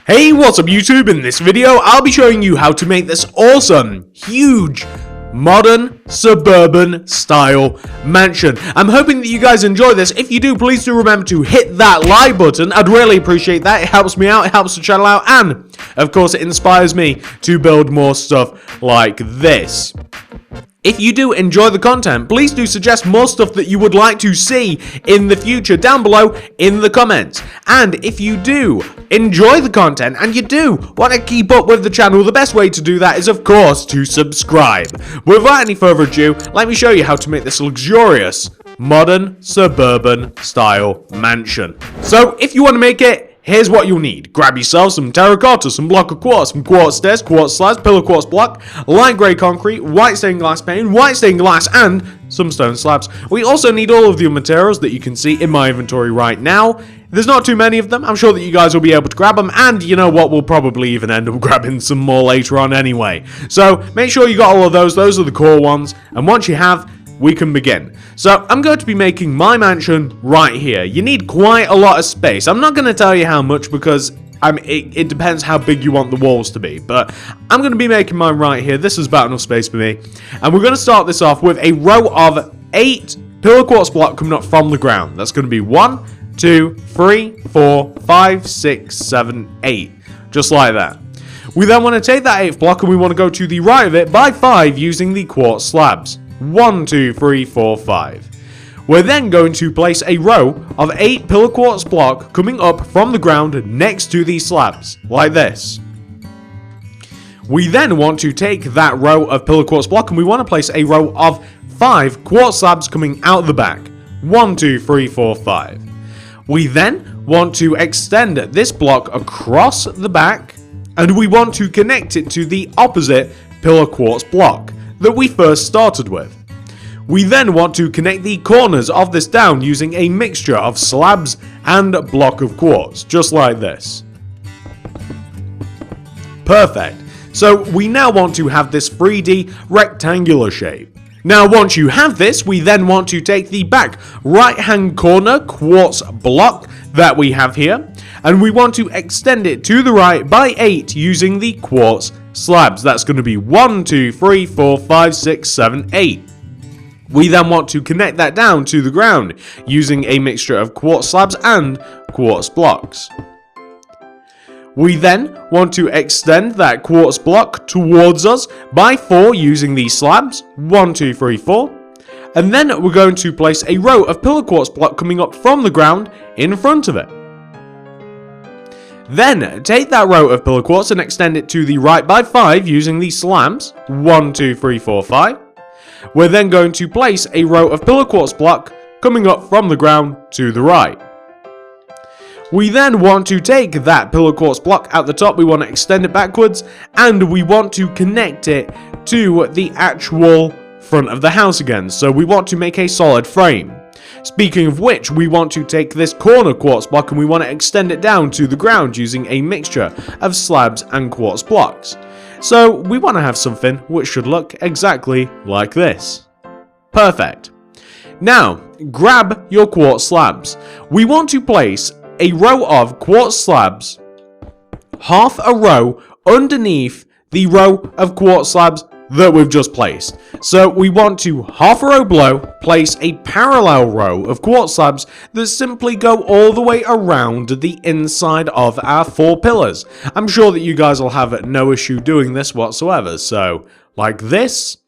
Hey, what's up YouTube? In this video, I'll be showing you how to make this awesome, huge, modern, suburban style mansion. I'm hoping that you guys enjoy this. If you do, please do remember to hit that like button. I'd really appreciate that. It helps me out, it helps the channel out, and of course it inspires me to build more stuff like this. If you do enjoy the content, please do suggest more stuff that you would like to see in the future down below in the comments. And if you do enjoy the content and you do want to keep up with the channel, the best way to do that is, of course, to subscribe. Without any further ado, let me show you how to make this luxurious, modern, suburban style mansion. So, if you want to make it, here's what you'll need. Grab yourself some terracotta, some block of quartz, some quartz stairs, quartz slabs, pillar quartz block, light grey concrete, white stained glass pane, white stained glass, and some stone slabs. We also need all of the materials that you can see in my inventory right now. There's not too many of them. I'm sure that you guys will be able to grab them, and you know what, we'll probably even end up grabbing some more later on anyway. So make sure you got all of those. Those are the core ones, and once you have, we can begin. So I'm going to be making my mansion right here. You need quite a lot of space. I'm not going to tell you how much because it depends how big you want the walls to be, but I'm going to be making mine right here. This is about enough space for me, and we're going to start this off with a row of 8 pillar quartz block coming up from the ground. That's going to be 1, 2, 3, 4, 5, 6, 7, 8, just like that. We then want to take that 8th block and we want to go to the right of it by 5 using the quartz slabs. 1, 2, 3, 4, 5. We're then going to place a row of 8 pillar quartz block coming up from the ground next to these slabs, like this. We then want to take that row of pillar quartz block and we want to place a row of 5 quartz slabs coming out the back. 1, 2, 3, 4, 5. We then want to extend this block across the back and we want to connect it to the opposite pillar quartz block that we first started with. We then want to connect the corners of this down using a mixture of slabs and block of quartz, just like this. Perfect. So we now want to have this 3D rectangular shape. Now once you have this, we then want to take the back right hand corner quartz block that we have here, and we want to extend it to the right by 8 using the quartz slabs. That's going to be 1, 2, 3, 4, 5, 6, 7, 8. We then want to connect that down to the ground using a mixture of quartz slabs and quartz blocks. We then want to extend that quartz block towards us by 4 using these slabs. 1, 2, 3, 4. And then we're going to place a row of pillar quartz block coming up from the ground in front of it. Then take that row of pillar quartz and extend it to the right by 5 using these slabs. 1, 2, 3, 4, 5. We're then going to place a row of pillar quartz block coming up from the ground to the right. We then want to take that pillar quartz block at the top, we want to extend it backwards, and we want to connect it to the actual front of the house again. So we want to make a solid frame. Speaking of which, we want to take this corner quartz block and we want to extend it down to the ground using a mixture of slabs and quartz blocks. So we want to have something which should look exactly like this. Perfect. Now, grab your quartz slabs. We want to place a row of quartz slabs, half a row underneath the row of quartz slabs that we've just placed. So we want to, half a row below, place a parallel row of quartz slabs that simply go all the way around the inside of our 4 pillars. I'm sure that you guys will have no issue doing this whatsoever. So like this,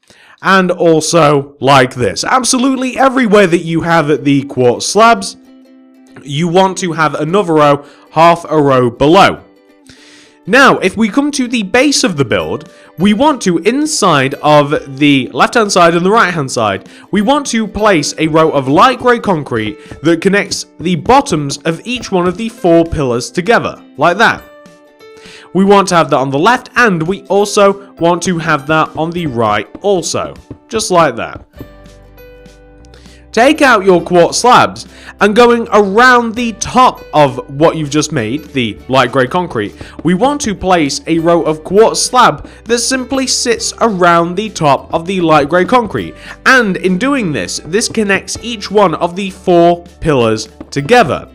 and also like this. Absolutely everywhere that you have the quartz slabs, you want to have another row, half a row below. Now, if we come to the base of the build, we want to, inside of the left-hand side and the right-hand side, we want to place a row of light grey concrete that connects the bottoms of each one of the 4 pillars together, like that. We want to have that on the left, and we also want to have that on the right also, just like that. Take out your quartz slabs and going around the top of what you've just made, the light grey concrete, we want to place a row of quartz slab that simply sits around the top of the light grey concrete. And in doing this, this connects each one of the 4 pillars together.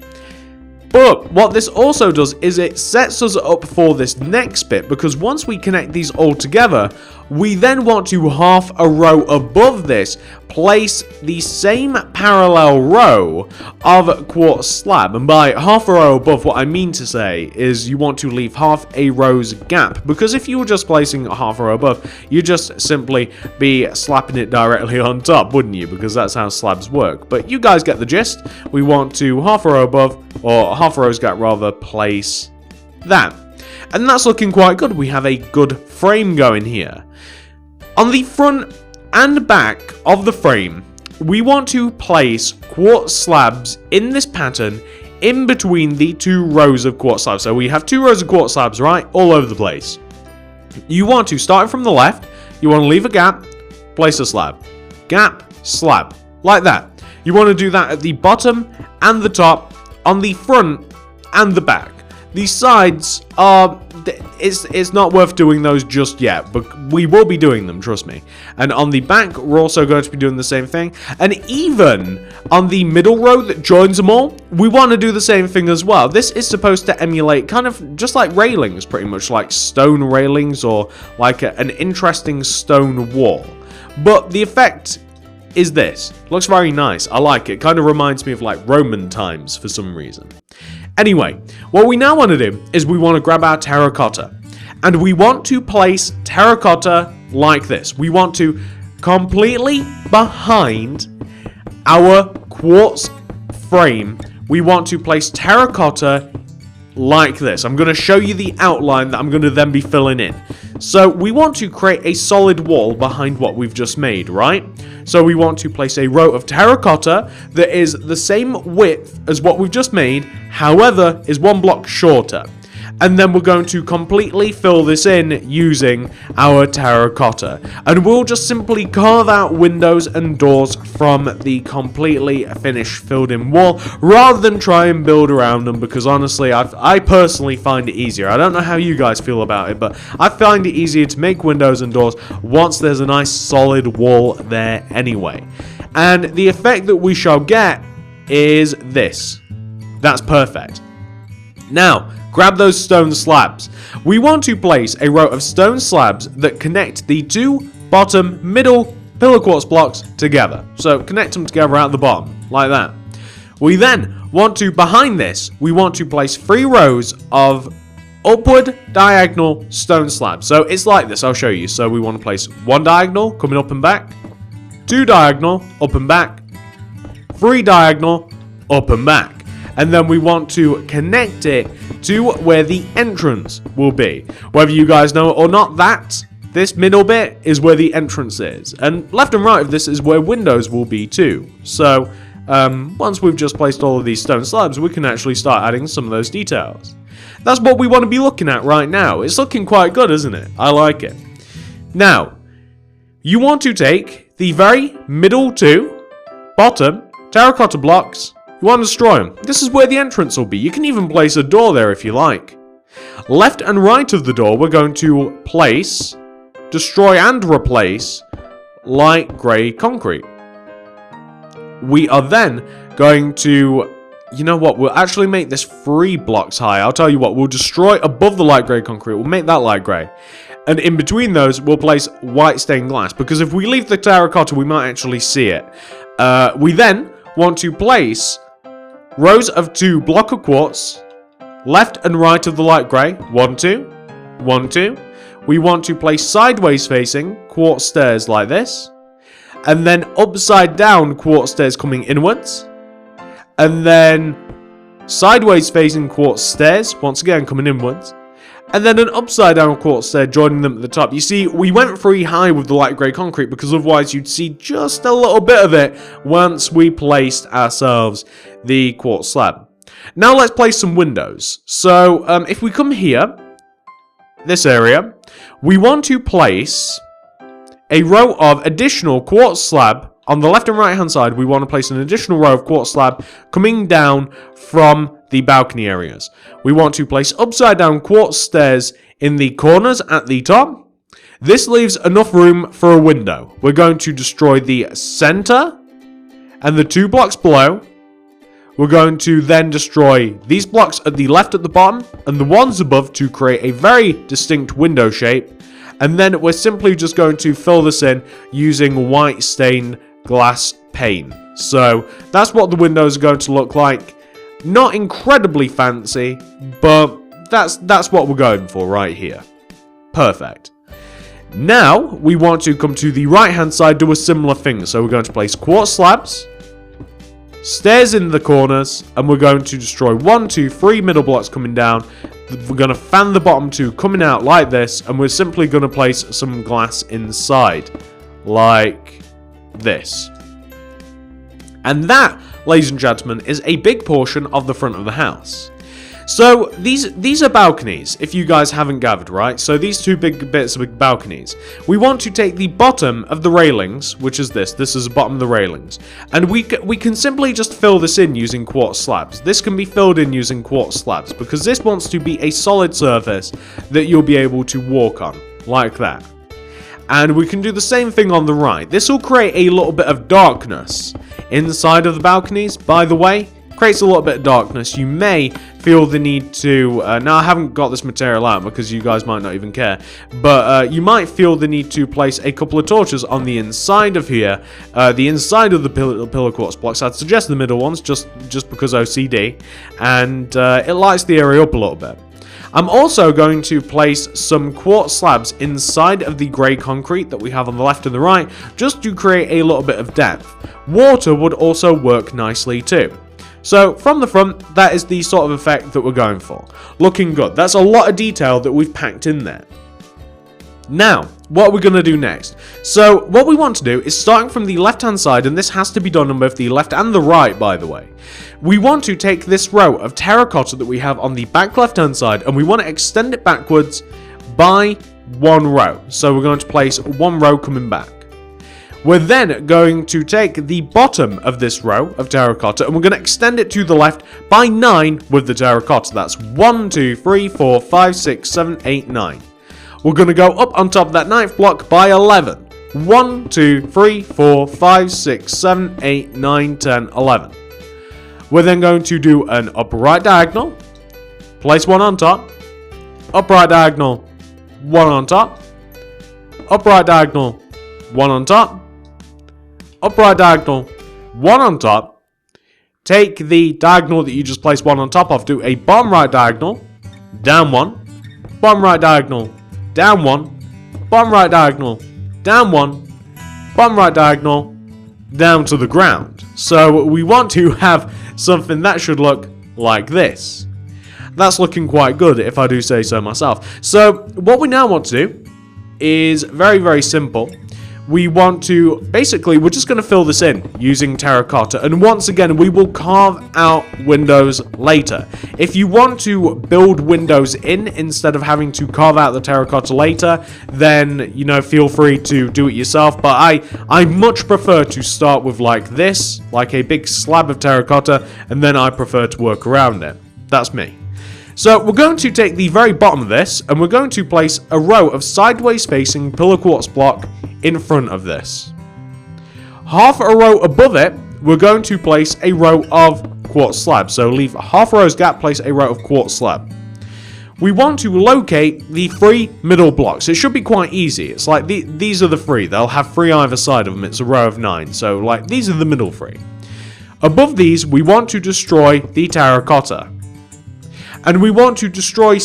But what this also does is it sets us up for this next bit, because once we connect these all together, we then want to half a row above this place the same parallel row of quartz slab. And by half a row above, what I mean to say is you want to leave half a row's gap, because if you were just placing half a row above, you'd just simply be slapping it directly on top, wouldn't you? Because that's how slabs work. But you guys get the gist. We want to half a row above, or half a row's gap rather, place that. And that's looking quite good. We have a good frame going here. On the front and back of the frame, we want to place quartz slabs in this pattern in between the 2 rows of quartz slabs. So we have 2 rows of quartz slabs, right, all over the place. You want to, starting from the left, you want to leave a gap, place a slab. Gap, slab, like that. You want to do that at the bottom and the top, on the front and the back. The sides are, it's not worth doing those just yet, but we will be doing them, trust me. And on the back, we're also going to be doing the same thing. And even on the middle row that joins them all, we want to do the same thing as well. This is supposed to emulate kind of just like railings, pretty much like stone railings, or like an interesting stone wall. But the effect is this. Looks very nice. I like it. Kind of reminds me of like Roman times for some reason. Anyway, what we now want to do is we want to grab our terracotta, and we want to place terracotta like this. We want to completely behind our quartz frame, we want to place terracotta like this. I'm going to show you the outline that I'm going to then be filling in. So we want to create a solid wall behind what we've just made, right? So we want to place a row of terracotta that is the same width as what we've just made, however, is 1 block shorter. And then we're going to completely fill this in using our terracotta. And we'll just simply carve out windows and doors from the completely finished filled in wall, rather than try and build around them, because honestly, I personally find it easier. I don't know how you guys feel about it, but I find it easier to make windows and doors once there's a nice solid wall there anyway. And the effect that we shall get is this. That's perfect. Now, grab those stone slabs. We want to place a row of stone slabs that connect the 2 bottom middle pillar quartz blocks together. So connect them together at the bottom, like that. We then want to, behind this, we want to place 3 rows of upward diagonal stone slabs. So it's like this, I'll show you. So we want to place 1 diagonal coming up and back, 2 diagonal up and back, 3 diagonal up and back. And then we want to connect it to where the entrance will be. Whether you guys know it or not, this middle bit is where the entrance is. And left and right of this is where windows will be too. So once we've just placed all of these stone slabs, we can actually start adding some of those details. That's what we want to be looking at right now. It's looking quite good, isn't it? I like it. Now, you want to take the very middle 2 bottom terracotta blocks. You want to destroy them. This is where the entrance will be. You can even place a door there if you like. Left and right of the door, we're going to place, destroy and replace light grey concrete. We are then going to, you know what, we'll actually make this 3 blocks high. I'll tell you what, we'll destroy above the light grey concrete. We'll make that light grey. And in between those, we'll place white stained glass. Because if we leave the terracotta, we might actually see it. We then want to place rows of 2 block of quartz, left and right of the light grey, 1, 2, 1, 2. We want to place sideways facing quartz stairs like this, and then upside down quartz stairs coming inwards, and then sideways facing quartz stairs, once again coming inwards, and then an upside down quartz stair joining them at the top. You see, we went 3 high with the light grey concrete because otherwise you'd see just a little bit of it once we placed ourselves the quartz slab. Now let's place some windows. So if we come here, this area, we want to place a row of additional quartz slab. On the left and right hand side, we want to place an additional row of quartz slab coming down from the balcony areas. We want to place upside down quartz stairs in the corners at the top. This leaves enough room for a window. We're going to destroy the center and the 2 blocks below. we're going to then destroy these blocks at the left at the bottom and the ones above to create a very distinct window shape. And then we're simply just going to fill this in using white stained glass pane. So that's what the windows are going to look like. Not incredibly fancy, but that's what we're going for right here. Perfect. Now we want to come to the right hand side, do a similar thing. So we're going to place quartz slabs, stairs in the corners, and we're going to destroy 1, 2, 3 middle blocks coming down. We're going to fan the bottom two coming out like this, and we're simply going to place some glass inside like this. And that, ladies and gentlemen, is a big portion of the front of the house. So these are balconies, if you guys haven't gathered, right? So these two big bits are balconies. We want to take the bottom of the railings, which is this is the bottom of the railings, and we can simply just fill this in using quartz slabs. This can be filled in using quartz slabs because this wants to be a solid surface that you'll be able to walk on, like that. And we can do the same thing on the right. This will create a little bit of darkness inside of the balconies, by the way. Creates a little bit of darkness. You may feel the need to, now I haven't got this material out because you guys might not even care, but you might feel the need to place a couple of torches on the inside of here, the inside of the pillar quartz blocks. I'd suggest the middle ones, just because OCD, and it lights the area up a little bit. I'm also going to place some quartz slabs inside of the grey concrete that we have on the left and the right, just to create a little bit of depth. Water would also work nicely too. So from the front, that is the sort of effect that we're going for. Looking good. That's a lot of detail that we've packed in there. Now, what are we going to do next? So what we want to do is starting from the left hand side, and this has to be done on both the left and the right, by the way. We want to take this row of terracotta that we have on the back left hand side, and we want to extend it backwards by 1 row. So we're going to place 1 row coming back. We're then going to take the bottom of this row of terracotta and we're going to extend it to the left by 9 with the terracotta. That's 1, 2, 3, 4, 5, 6, 7, 8, 9. We're going to go up on top of that 9th block by 11. 1, 2, 3, 4, 5, 6, 7, 8, 9, 10, 11. We're then going to do an upright diagonal. Place 1 on top. Upright diagonal. 1 on top. Upright diagonal. 1 on top. Upright diagonal, 1 on top. Take the diagonal that you just placed 1 on top of, do a bottom right diagonal, down 1, bottom right diagonal, down 1, bottom right diagonal, down 1, bottom right diagonal, down to the ground. So we want to have something that should look like this. That's looking quite good, if I do say so myself. So what we now want to do is very, very simple. We want to, basically, we're just going to fill this in using terracotta. And once again, we will carve out windows later. If you want to build windows in instead of having to carve out the terracotta later, then, you know, feel free to do it yourself. But I much prefer to start with like this, like a big slab of terracotta, and then I prefer to work around it. That's me. So we're going to take the very bottom of this, and we're going to place a row of sideways facing pillar quartz block in front of this. Half a row above it, we're going to place a row of quartz slab. So leave half a row's gap, place a row of quartz slab. We want to locate the 3 middle blocks. It should be quite easy. It's like these are the 3. They'll have 3 either side of them. It's a row of 9. So like these are the middle 3. Above these, we want to destroy the terracotta. And we want to destroy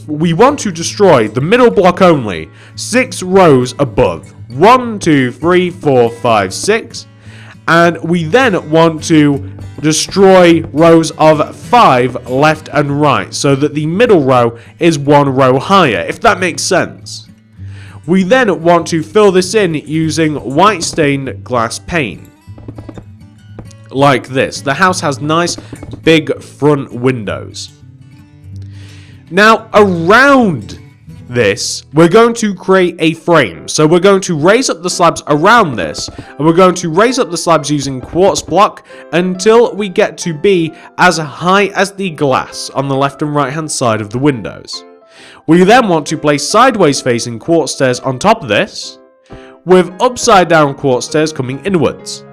the middle block only, 6 rows above. 1, 2, 3, 4, 5, 6. And we then want to destroy rows of 5 left and right, so that the middle row is 1 row higher, if that makes sense. We then want to fill this in using white stained glass pane. Like this. The house has nice big front windows. Now around this, we're going to create a frame. So we're going to raise up the slabs around this, and we're going to raise up the slabs using quartz block until we get to be as high as the glass on the left and right hand side of the windows. We then want to place sideways facing quartz stairs on top of this, with upside down quartz stairs coming inwards.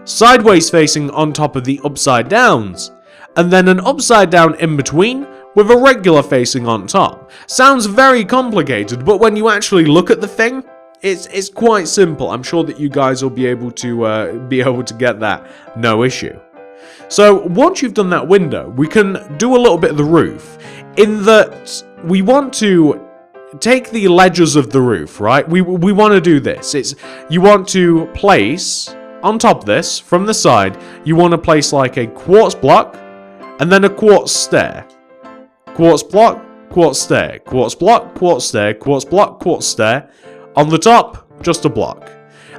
sideways facing on top of the upside downs, and then an upside down in between with a regular facing on top. Sounds very complicated, but when you actually look at the thing, it's quite simple. I'm sure that you guys will be able to get that, no issue. So once you've done that window, we can do a little bit of the roof, in that we want to take the ledges of the roof, right? We want to do this. You want to place on top of this from the side. You want to place like a quartz block, and then a quartz stair. Quartz block, quartz stair, quartz block, quartz stair, quartz block, quartz stair. On the top, just a block.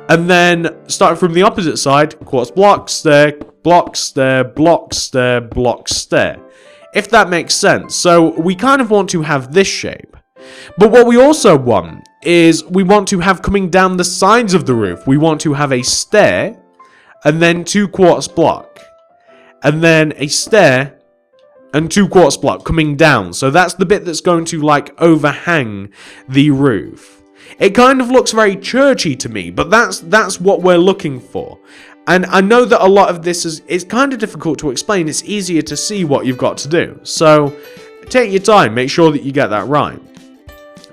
And then, starting from the opposite side, quartz block, stair, block, stair, block, stair, block, stair. If that makes sense. So, we kind of want to have this shape. But what we also want is, we want to have coming down the sides of the roof, we want to have a stair, and then 2 quartz block. And then a stair, and 2 quartz block coming down. So that's the bit that's going to, like, overhang the roof. It kind of looks very churchy to me, but that's what we're looking for. And I know that a lot of this is kind of difficult to explain. It's easier to see what you've got to do. So take your time, make sure that you get that right.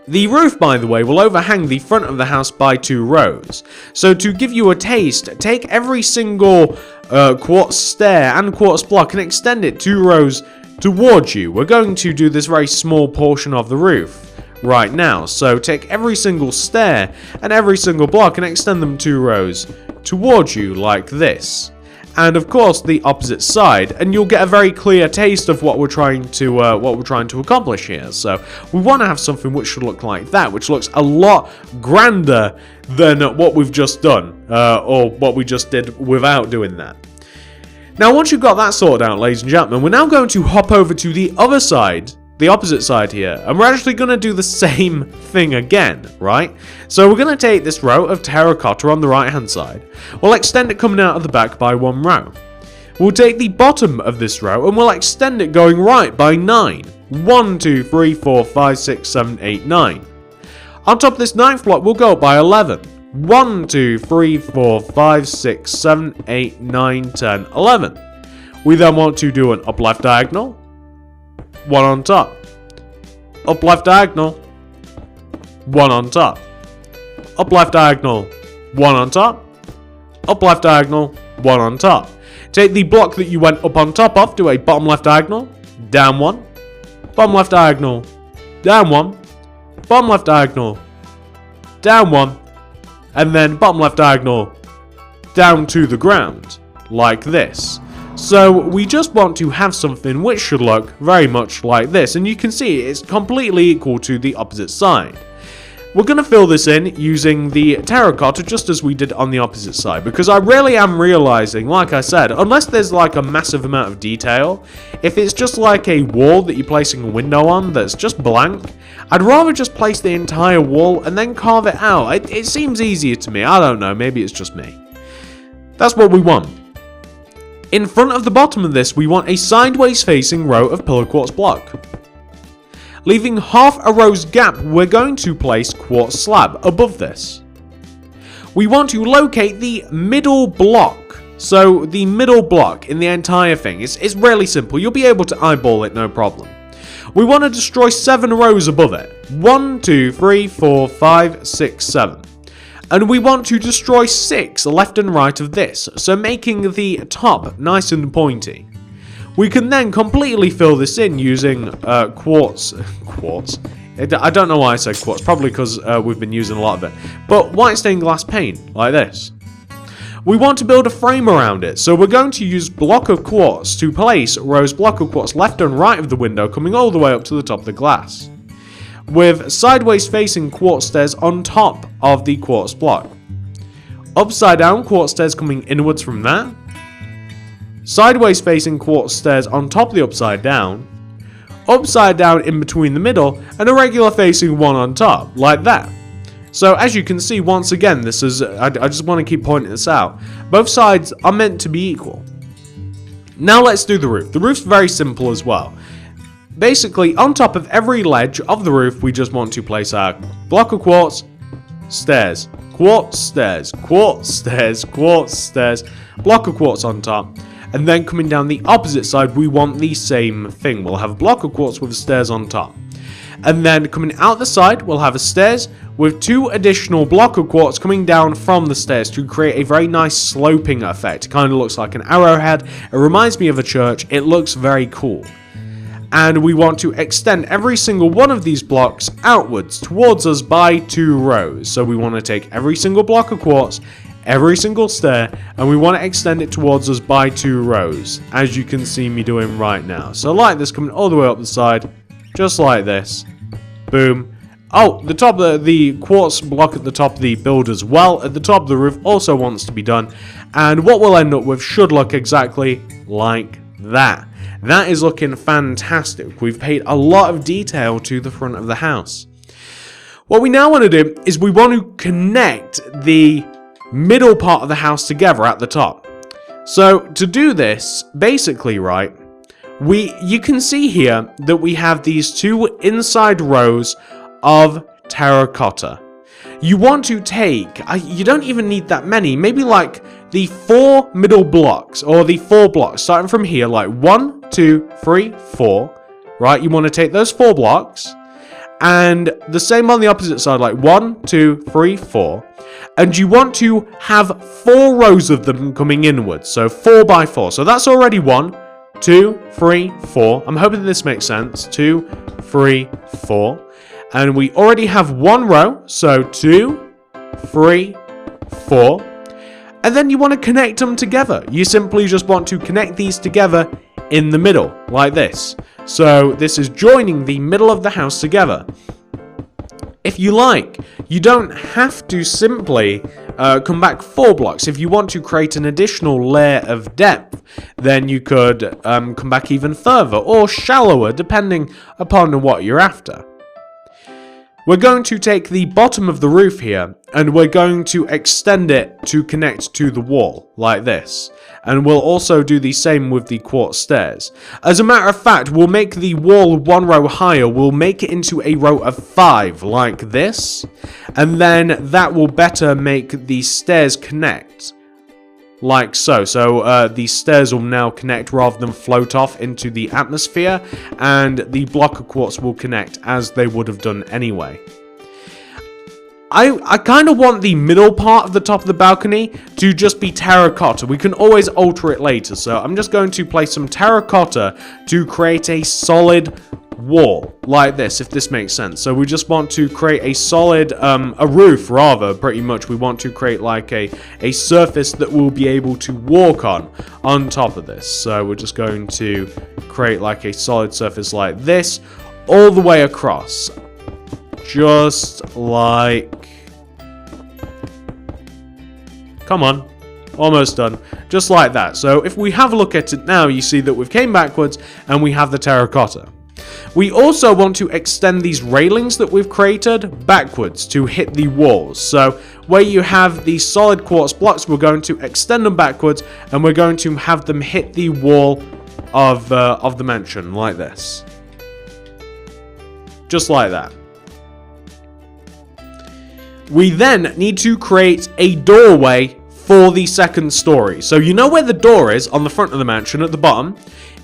The roof, by the way, will overhang the front of the house by 2 rows. So to give you a taste, take every single quartz stair and quartz block and extend it 2 rows towards you. We're going to do this very small portion of the roof right now. So take every single stair and every single block and extend them 2 rows towards you like this. And of course the opposite side, and you'll get a very clear taste of what we're trying to accomplish here. So we want to have something which should look like that, which looks a lot grander than what we've just done, or what we just did without doing that. Now once you've got that sorted out, ladies and gentlemen, we're now going to hop over to the other side, the opposite side here, and we're actually going to do the same thing again, right? So we're going to take this row of terracotta on the right hand side, we'll extend it coming out of the back by 1 row. We'll take the bottom of this row and we'll extend it going right by 9. 1, 2, 3, 4, 5, 6, 7, 8, 9. On top of this 9th block we'll go up by 11. 1, 2, 3, 4, 5, 6, 7, 8, 9, 10, 11. We then want to do an up left diagonal, 1 on top, up left diagonal, 1 on top, up left diagonal, 1 on top, up left diagonal, 1 on top. Take the block that you went up on top of, do a bottom left diagonal, down 1, bottom left diagonal, down 1, bottom left diagonal, down 1, and then bottom left diagonal, down to the ground, like this. So we just want to have something which should look very much like this, and you can see it's completely equal to the opposite side. We're going to fill this in using the terracotta just as we did on the opposite side, because I really am realizing, like I said, unless there's like a massive amount of detail, if it's just like a wall that you're placing a window on that's just blank, I'd rather just place the entire wall and then carve it out. It seems easier to me. I don't know, maybe it's just me. That's what we want. In front of the bottom of this, we want a sideways facing row of pillar quartz block. Leaving half a row's gap, we're going to place quartz slab above this. We want to locate the middle block. So the middle block in the entire thing is really simple. You'll be able to eyeball it, no problem. We want to destroy 7 rows above it. 1, 2, 3, 4, 5, 6, 7. And we want to destroy 6 left and right of this, so making the top nice and pointy. We can then completely fill this in using quartz. I don't know why I said quartz, probably because we've been using a lot of it. But white stained glass paint, like this. We want to build a frame around it, so we're going to use block of quartz to place rows block of quartz left and right of the window, coming all the way up to the top of the glass, with sideways facing quartz stairs on top of the quartz block. Upside down quartz stairs coming inwards from that. Sideways facing quartz stairs on top of the upside down in between the middle, and a regular facing one on top, like that. So as you can see, once again, this is, I just want to keep pointing this out, both sides are meant to be equal. Now let's do the roof. The roof's very simple as well. Basically, on top of every ledge of the roof, we just want to place our block of quartz, stairs, quartz stairs, quartz stairs, quartz stairs, block of quartz on top. And then coming down the opposite side, we want the same thing. We'll have a block of quartz with stairs on top. And then coming out the side, we'll have a stairs with 2 additional block of quartz coming down from the stairs to create a very nice sloping effect. It kind of looks like an arrowhead. It reminds me of a church. It looks very cool. And we want to extend every single one of these blocks outwards towards us by 2 rows. So we want to take every single block of quartz, every single stair, and we want to extend it towards us by 2 rows, as you can see me doing right now. So like this, coming all the way up the side, just like this. Boom. Oh, the top of the quartz block at the top of the build as well, at the top of the roof, also wants to be done. And what we'll end up with should look exactly like that. That is looking fantastic. We've paid a lot of detail to the front of the house. What we now want to do is we want to connect the middle part of the house together at the top. So to do this, basically, right, you can see here that we have these 2 inside rows of terracotta. You want to take, you don't even need that many, maybe like the 4 middle blocks, or the 4 blocks, starting from here, like 1, 2, 3, 4, right? You want to take those 4 blocks, and the same on the opposite side, like 1, 2, 3, 4, and you want to have 4 rows of them coming inwards, so 4 by 4, so that's already 1, 2, 3, 4, I'm hoping this makes sense, 2, 3, 4, and we already have 1 row, so 2, 3, 4, and then you want to connect them together. You simply just want to connect these together in the middle, like this. So this is joining the middle of the house together. If you like, you don't have to simply come back 4 blocks. If you want to create an additional layer of depth, then you could come back even further or shallower, depending upon what you're after. We're going to take the bottom of the roof here, and we're going to extend it to connect to the wall, like this. And we'll also do the same with the quartz stairs. As a matter of fact, we'll make the wall 1 row higher, we'll make it into a row of 5, like this. And then that will better make the stairs connect. Like so. So these stairs will now connect rather than float off into the atmosphere, and the block of quartz will connect as they would have done anyway. I kind of want the middle part of the top of the balcony to just be terracotta. We can always alter it later, so I'm just going to place some terracotta to create a solid wall, like this, if this makes sense. So we just want to create a solid, a roof rather, pretty much. We want to create like a surface that we'll be able to walk on top of this. So we're just going to create like a solid surface like this, all the way across. Just like... Come on. Almost done. Just like that. So if we have a look at it now, you see that we've came backwards and we have the terracotta. We also want to extend these railings that we've created backwards to hit the walls. So where you have these solid quartz blocks, we're going to extend them backwards, and we're going to have them hit the wall of the mansion like this. Just like that. We then need to create a doorway for the second story. So you know where the door is on the front of the mansion at the bottom.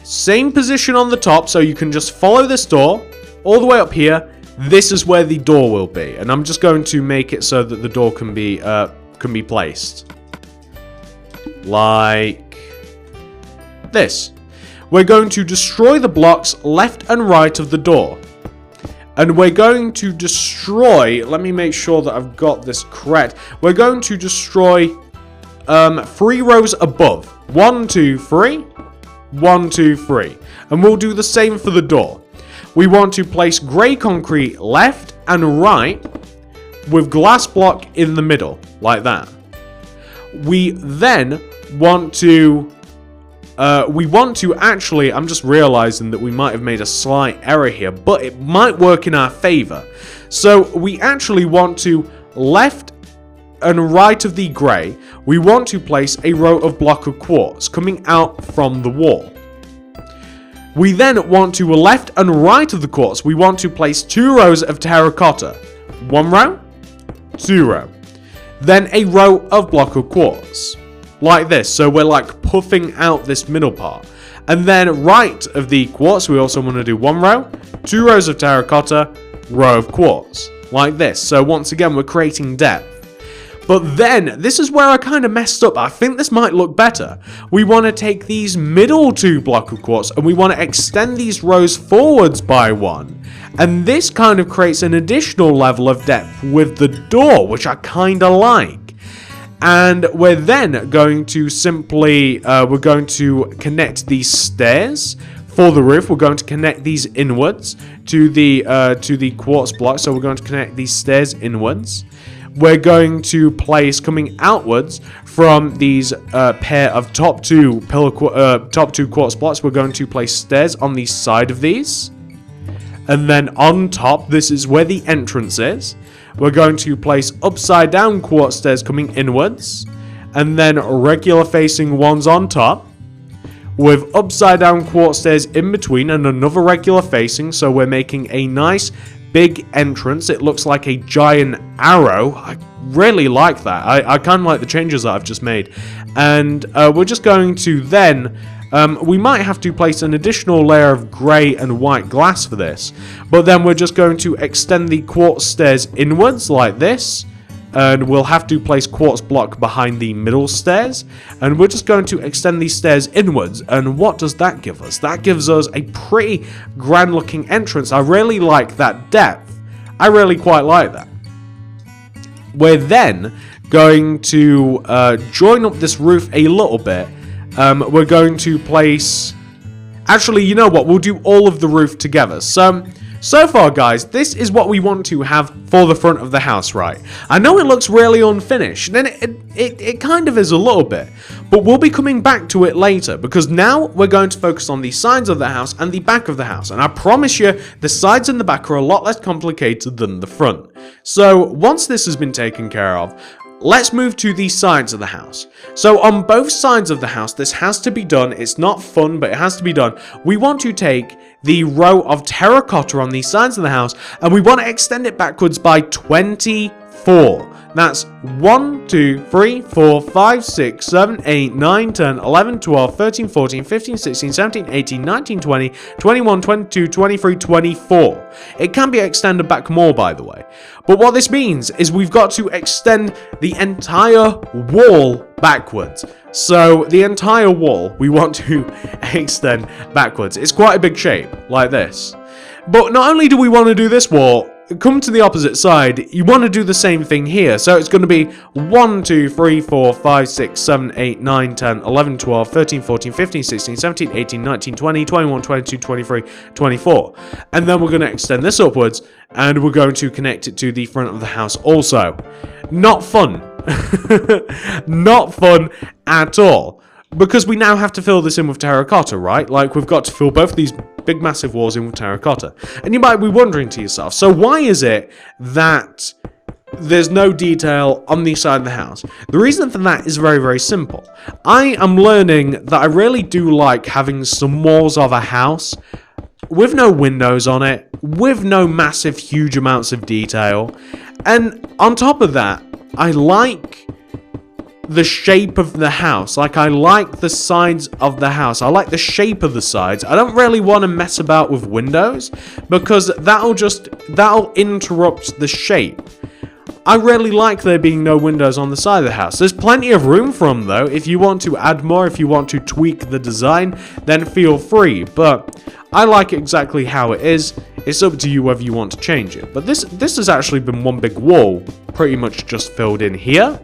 Same position on the top, so you can just follow this door all the way up here. This is where the door will be, and I'm just going to make it so that the door can be placed like this. We're going to destroy the blocks left and right of the door, and we're going to destroy. Let me make sure that I've got this correct. We're going to destroy 3 rows above. 1, 2, 3. 1, 2, 3. And we'll do the same for the door. We want to place grey concrete left and right with glass block in the middle, like that. We then want to actually, I'm just realizing that we might have made a slight error here, but it might work in our favor. So we actually want to left and right of the grey, we want to place a row of block of quartz coming out from the wall. We then want to left and right of the quartz, we want to place 2 rows of terracotta. 1 row, 2 row. then a row of block of quartz, like this. So we're like puffing out this middle part. And then right of the quartz, we also want to do 1 row, 2 rows of terracotta, row of quartz, like this. So once again, we're creating depth. But then, this is where I kind of messed up. I think this might look better. We want to take these middle 2 block of quartz and we want to extend these rows forwards by 1. And this kind of creates an additional level of depth with the door, which I kind of like. And we're then going to simply, we're going to connect these stairs for the roof. We're going to connect these inwards to the quartz block. So we're going to connect these stairs inwards. We're going to place, coming outwards from these pair of top two quartz blocks, we're going to place stairs on the side of these. And then on top, this is where the entrance is. We're going to place upside down quartz stairs coming inwards, and then regular facing ones on top, with upside down quartz stairs in between and another regular facing. So we're making a nice big entrance. It looks like a giant arrow. I really like that. I kind of like the changes that I've just made. And we're just going to then, we might have to place an additional layer of grey and white glass for this. But then we're just going to extend the quartz stairs inwards like this. And we'll have to place quartz block behind the middle stairs. And we're just going to extend these stairs inwards. And what does that give us? That gives us a pretty grand looking entrance. I really like that depth. I really quite like that. We're then going to join up this roof a little bit. We're going to place... Actually, you know what? We'll do all of the roof together. So far, guys, this is what we want to have for the front of the house, right? I know it looks really unfinished, and it kind of is a little bit, but we'll be coming back to it later, because now we're going to focus on the sides of the house and the back of the house, and I promise you, the sides and the back are a lot less complicated than the front. So, once this has been taken care of, let's move to the sides of the house. So on both sides of the house, this has to be done. It's not fun, but it has to be done. We want to take the row of terracotta on the sides of the house, and we want to extend it backwards by 24. That's 1, 2, 3, 4, 5, 6, 7, 8, 9, 10, 11, 12, 13, 14, 15, 16, 17, 18, 19, 20, 21, 22, 23, 24. It can be extended back more, by the way. But what this means is we've got to extend the entire wall backwards. So the entire wall we want to extend backwards. It's quite a big shape, like this. But not only do we want to do this wall, come to the opposite side, you want to do the same thing here. So it's going to be 1, 2, 3, 4, 5, 6, 7, 8, 9, 10, 11, 12, 13, 14, 15, 16, 17, 18, 19, 20, 21, 22, 23, 24. And then we're going to extend this upwards, and we're going to connect it to the front of the house also. Not fun. Not fun at all. Because we now have to fill this in with terracotta, right? Like, we've got to fill both these big massive walls in with terracotta. And you might be wondering to yourself, so why is it that there's no detail on the side of the house? The reason for that is very, very simple. I am learning that I really do like having some walls of a house with no windows on it, with no massive, huge amounts of detail. And on top of that, I like the shape of the house. Like, I like the sides of the house. I like the shape of the sides. I don't really want to mess about with windows, because that'll interrupt the shape. I really like there being no windows on the side of the house. There's plenty of room for them, though. If you want to add more, if you want to tweak the design, then feel free. But I like it exactly how it is. It's up to you whether you want to change it. But this has actually been one big wall, pretty much just filled in here.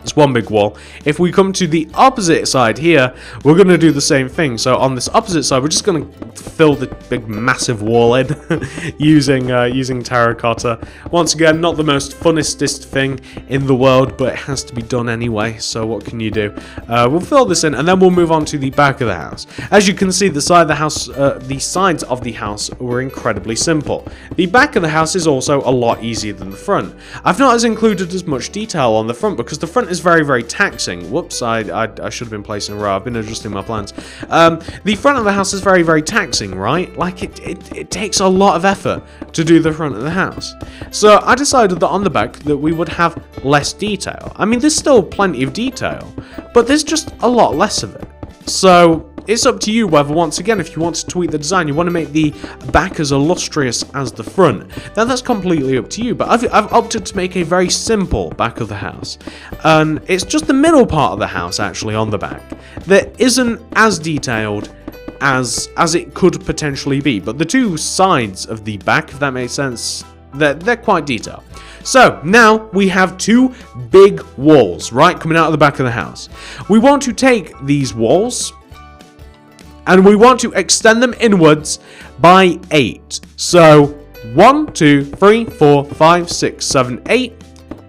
It's one big wall. If we come to the opposite side here, we're going to do the same thing. So on this opposite side, we're just going to fill the big massive wall in using terracotta. Once again, not the most funnest thing in the world, but it has to be done anyway. So what can you do? We'll fill this in, and then we'll move on to the back of the house. As you can see, the sides of the house were incredibly simple. The back of the house is also a lot easier than the front. I've not included as much detail on the front because the front is very, very taxing. Whoops, I should have been placing a row. I've been adjusting my plans. The front of the house is very, very taxing, right? Like, it takes a lot of effort to do the front of the house. So I decided that on the back that we would have less detail. I mean, there's still plenty of detail, but there's just a lot less of it. So it's up to you whether, once again, if you want to tweak the design, you want to make the back as illustrious as the front, then that's completely up to you. But I've opted to make a very simple back of the house. And it's just the middle part of the house, actually, on the back, that isn't as detailed as it could potentially be. But the two sides of the back, if that makes sense, they're quite detailed. So now we have two big walls, right, coming out of the back of the house. We want to take these walls and we want to extend them inwards by 8. So 1, 2, 3, 4, 5, 6, 7, 8.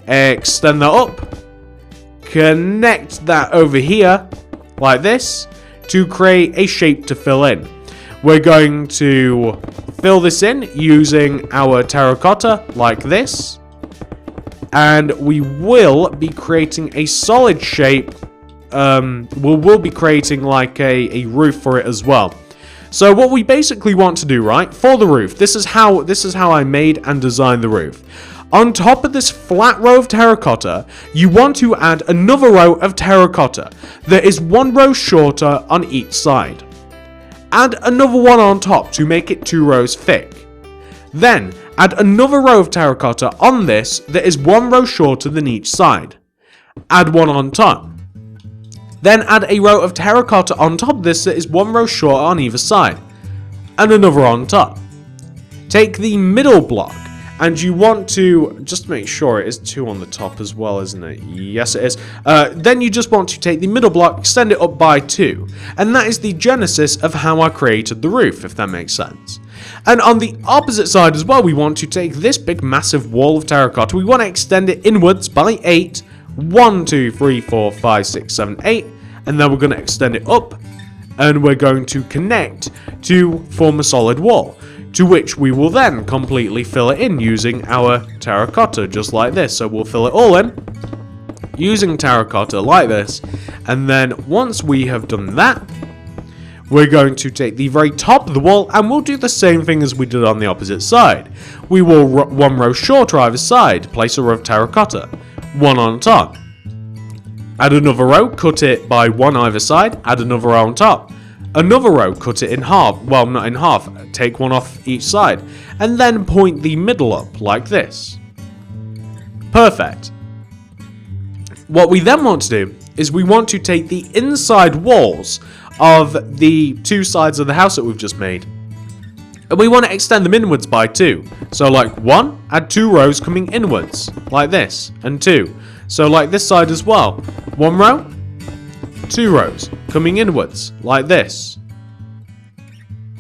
Extend that up. Connect that over here like this to create a shape to fill in. We're going to fill this in using our terracotta like this. And we will be creating a solid shape. We'll be creating like a roof for it as well. So what we basically want to do, right, for the roof, this is how I made and designed the roof. On top of this flat row of terracotta, you want to add another row of terracotta that is one row shorter on each side. Add another one on top to make it 2 rows thick. Then add another row of terracotta on this that is 1 row shorter than each side. Add one on top. Then add a row of terracotta on top of this that is 1 row shorter on either side. And another on top. Take the middle block and you want to just make sure it is 2 on the top as well, isn't it? Yes, it is. Then you just want to take the middle block, extend it up by 2. And that is the genesis of how I created the roof, if that makes sense. And on the opposite side as well, we want to take this big massive wall of terracotta. We want to extend it inwards by 8. 1, 2, 3, 4, 5, 6, 7, 8. And then we're going to extend it up. And we're going to connect to form a solid wall, to which we will then completely fill it in using our terracotta, just like this. So we'll fill it all in using terracotta like this. And then once we have done that, we're going to take the very top of the wall and we'll do the same thing as we did on the opposite side. We will 1 row shorter either side, place a row of terracotta, 1 on top. Add another row, cut it by 1 either side, add another row on top. Another row, cut it in half, well, not in half, take 1 off each side, and then point the middle up like this. Perfect. What we then want to do is we want to take the inside walls of the 2 sides of the house that we've just made, and we want to extend them inwards by 2. So like 1, add 2 rows coming inwards, like this, and 2. So like this side as well, 1 row, 2 rows coming inwards, like this.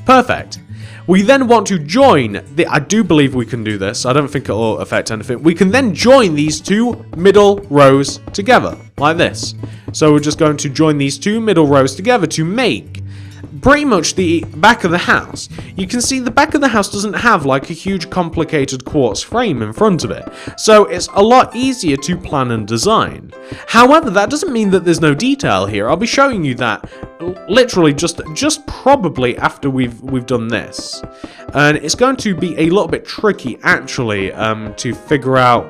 Perfect. We then want to join, I do believe we can do this, I don't think it will affect anything. We can then join these 2 middle rows together, like this. So we're just going to join these 2 middle rows together to make pretty much the back of the house. You can see the back of the house doesn't have like a huge complicated quartz frame in front of it, so it's a lot easier to plan and design. However, that doesn't mean that there's no detail here. I'll be showing you that literally just probably after we've done this, and it's going to be a little bit tricky actually to figure out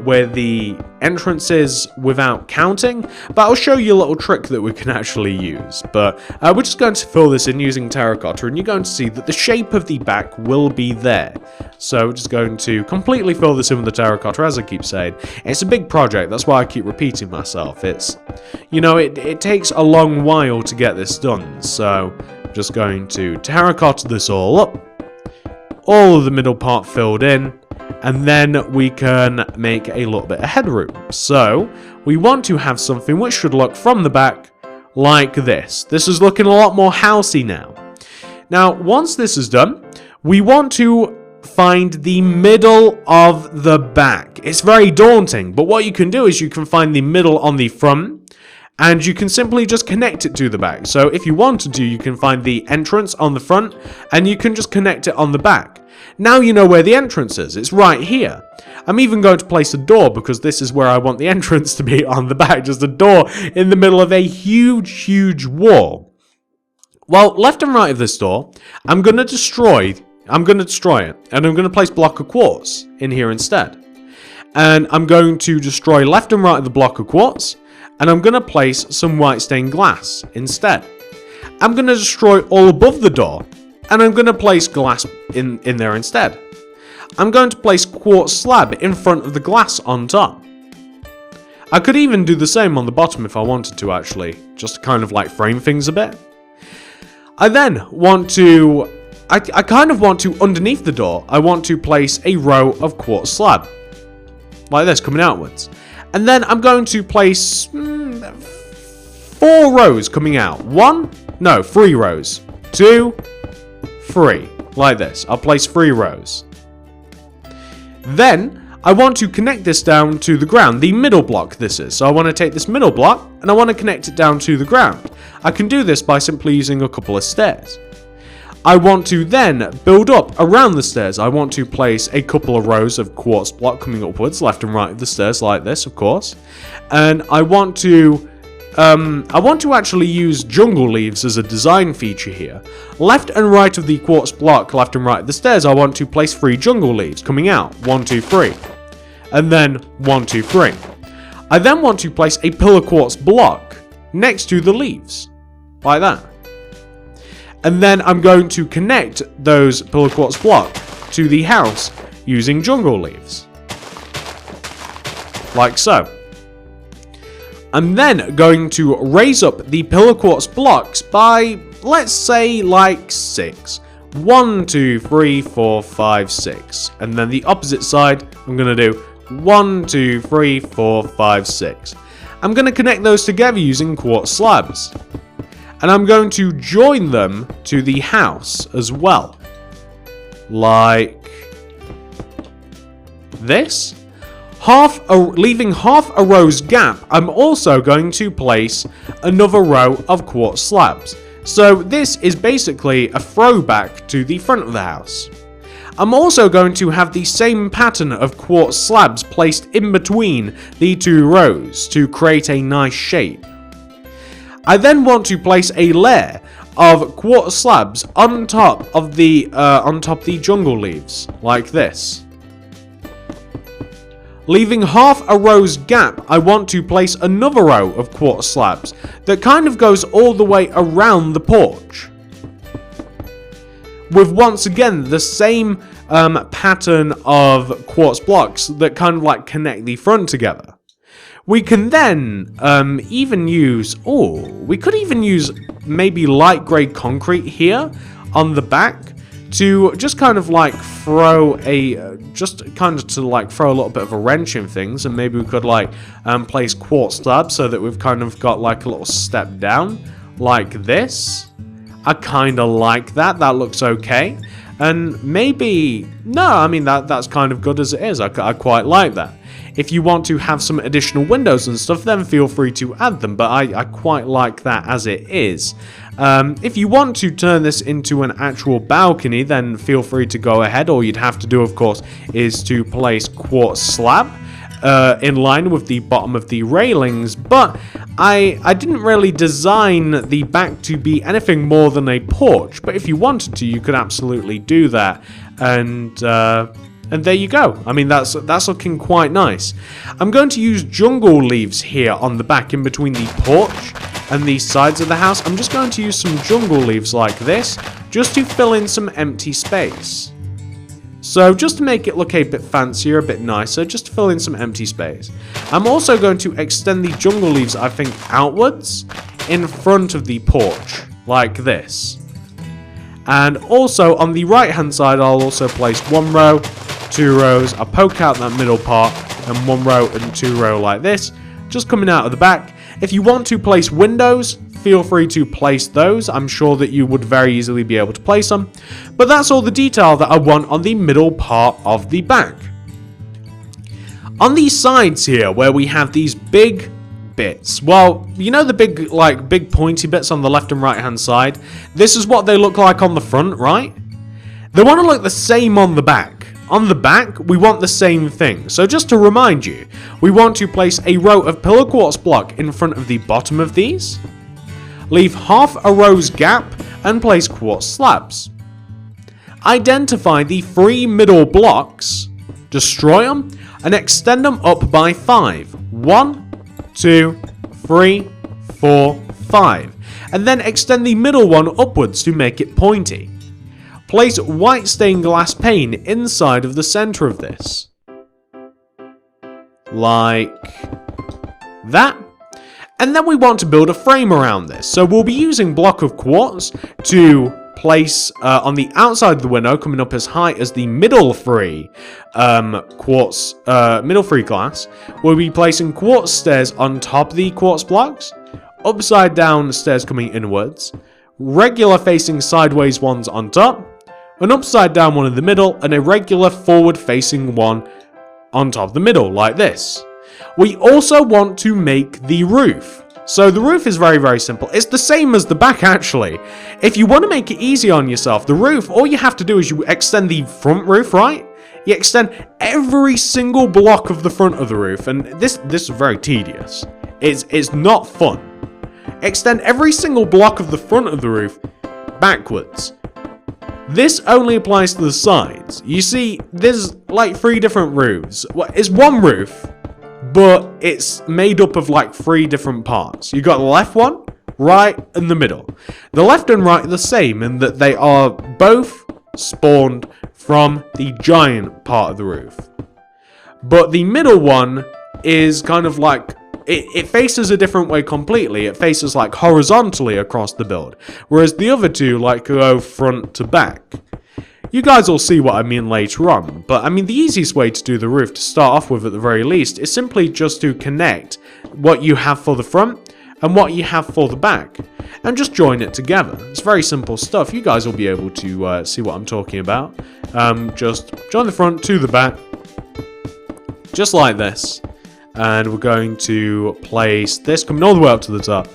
where the entrance is without counting, but I'll show you a little trick that we can actually use. But we're just going to fill this in using terracotta, and you're going to see that the shape of the back will be there. So we're just going to completely fill this in with the terracotta, as I keep saying. It's a big project, that's why I keep repeating myself. It's, you know, it takes a long while to get this done, so I'm just going to terracotta this all up, all of the middle part filled in, and then we can make a little bit of headroom. So we want to have something which should look from the back like this. This is looking a lot more housey now. Now, once this is done, we want to find the middle of the back. It's very daunting, but what you can do is you can find the middle on the front, and you can simply just connect it to the back. So if you wanted to, you can find the entrance on the front, and you can just connect it on the back. Now you know where the entrance is. It's right here. I'm even going to place a door because this is where I want the entrance to be on the back. Just a door in the middle of a huge, huge wall. Well, left and right of this door, I'm going to destroy it. And I'm going to place block of quartz in here instead. And I'm going to destroy left and right of the block of quartz. And I'm going to place some white stained glass instead. I'm going to destroy all above the door. And I'm going to place glass in there instead. I'm going to place quartz slab in front of the glass on top. I could even do the same on the bottom if I wanted to, actually. Just to kind of like frame things a bit. I then want to... I kind of want to, underneath the door, I want to place a row of quartz slab. Like this, coming outwards. And then I'm going to place 4 rows coming out. 3 rows. 2, 3. Like this. I'll place 3 rows. Then, I want to connect this down to the ground. The middle block this is. So I want to take this middle block, and I want to connect it down to the ground. I can do this by simply using a couple of stairs. I want to then build up around the stairs. I want to place a couple of rows of quartz block coming upwards, left and right of the stairs, like this, of course. And I want to actually use jungle leaves as a design feature here. Left and right of the quartz block, left and right of the stairs, I want to place 3 jungle leaves coming out. 1, 2, 3. And then 1, 2, 3. I then want to place a pillar quartz block next to the leaves. Like that. And then I'm going to connect those pillar quartz block to the house using jungle leaves. Like so. I'm then going to raise up the pillar quartz blocks by, let's say, like 6. 1, 2, 3, 4, 5, 6. And then the opposite side, I'm going to do 1, 2, 3, 4, 5, 6. I'm going to connect those together using quartz slabs. And I'm going to join them to the house as well. Like this. Leaving half a row's gap, I'm also going to place another row of quartz slabs. So this is basically a throwback to the front of the house. I'm also going to have the same pattern of quartz slabs placed in between the 2 rows to create a nice shape. I then want to place a layer of quartz slabs on top of the jungle leaves, like this. Leaving half a row's gap, I want to place another row of quartz slabs that kind of goes all the way around the porch. With once again the same pattern of quartz blocks that kind of like connect the front together. We can then even use, we could even use maybe light grey concrete here on the back to just kind of like throw a little bit of a wrench in things, and maybe we could like place quartz slabs so that we've kind of got like a little step down like this. I kind of like that. That looks okay. And maybe, no, I mean that's kind of good as it is. I quite like that. If you want to have some additional windows and stuff, then feel free to add them, but I quite like that as it is. If you want to turn this into an actual balcony, then feel free to go ahead. All you'd have to do, of course, is to place quartz slab in line with the bottom of the railings, but I didn't really design the back to be anything more than a porch, but if you wanted to, you could absolutely do that, and there you go. I mean, that's looking quite nice. I'm going to use jungle leaves here on the back in between the porch and the sides of the house. I'm just going to use some jungle leaves like this, just to fill in some empty space. So just to make it look a bit fancier, a bit nicer, just to fill in some empty space. I'm also going to extend the jungle leaves, I think, outwards in front of the porch, like this. And also on the right hand side, I'll also place 1 row, 2 rows, I'll poke out that middle part, and 1 row and 2 row like this, just coming out of the back. If you want to place windows, feel free to place those. I'm sure that you would very easily be able to place them. But that's all the detail that I want on the middle part of the back. On these sides here, where we have these big bits, well, you know the big pointy bits on the left and right hand side? This is what they look like on the front, right? They want to look the same on the back. On the back, we want the same thing. So just to remind you, we want to place a row of pillar quartz block in front of the bottom of these, leave half a row's gap, and place quartz slabs. Identify the 3 middle blocks, destroy them, and extend them up by 5. 1, 2, 3, 4, 5. And then extend the middle one upwards to make it pointy. Place white stained glass pane inside of the center of this. Like that. And then we want to build a frame around this. So we'll be using block of quartz to place on the outside of the window, coming up as high as the middle 3 quartz, middle 3 glass. We'll be placing quartz stairs on top of the quartz blocks, upside down stairs coming inwards, regular facing sideways ones on top, an upside down one in the middle, and a regular forward facing one on top of the middle, like this. We also want to make the roof. So the roof is very, very simple. It's the same as the back, actually. If you want to make it easy on yourself, the roof, all you have to do is you extend the front roof, right? You extend every single block of the front of the roof, and this is very tedious. It's not fun. Extend every single block of the front of the roof backwards. This only applies to the sides. You see, there's like 3 different roofs. Well, it's one roof, but it's made up of like 3 different parts. You got the left one, right, and the middle. The left and right are the same in that they are both spawned from the giant part of the roof. But the middle one is kind of like, it faces a different way completely. It faces like horizontally across the build, whereas the other 2 like go front to back. You guys will see what I mean later on, but I mean the easiest way to do the roof to start off with at the very least is simply just to connect what you have for the front and what you have for the back and just join it together. It's very simple stuff. You guys will be able to see what I'm talking about. Just join the front to the back, just like this. And we're going to place this coming all the way up to the top.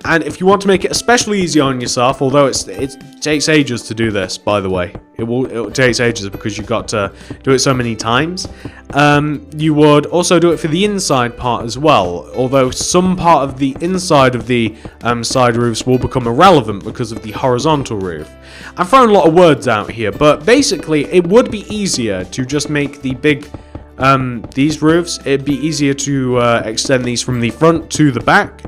And if you want to make it especially easy on yourself, although it takes ages to do this, by the way, it takes ages because you've got to do it so many times. You would also do it for the inside part as well, although some part of the inside of the side roofs will become irrelevant because of the horizontal roof. I've thrown a lot of words out here, but basically it would be easier to just make the big these roofs. It'd be easier to extend these from the front to the back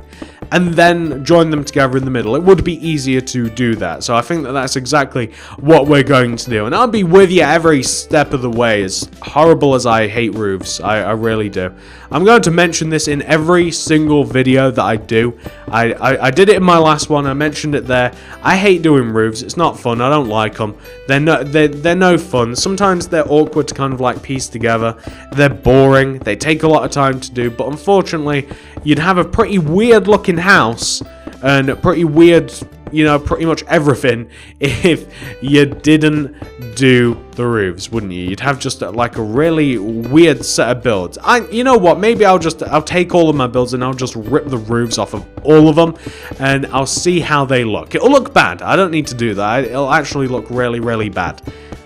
and then join them together in the middle. It would be easier to do that. So I think that that's exactly what we're going to do. And I'll be with you every step of the way. As horrible as I hate roofs, I really do. I'm going to mention this in every single video that I do. I did it in my last one. I mentioned it there. I hate doing roofs. It's not fun. I don't like them. They're no fun. Sometimes they're awkward to kind of like piece together. They're boring. They take a lot of time to do. But unfortunately, you'd have a pretty weird looking house and pretty weird, you know, pretty much everything if you didn't do the roofs, wouldn't you? You'd have just like a really weird set of builds. You know what? Maybe I'll take all of my builds and I'll just rip the roofs off of all of them and I'll see how they look. It'll look bad. I don't need to do that. It'll actually look really, really bad.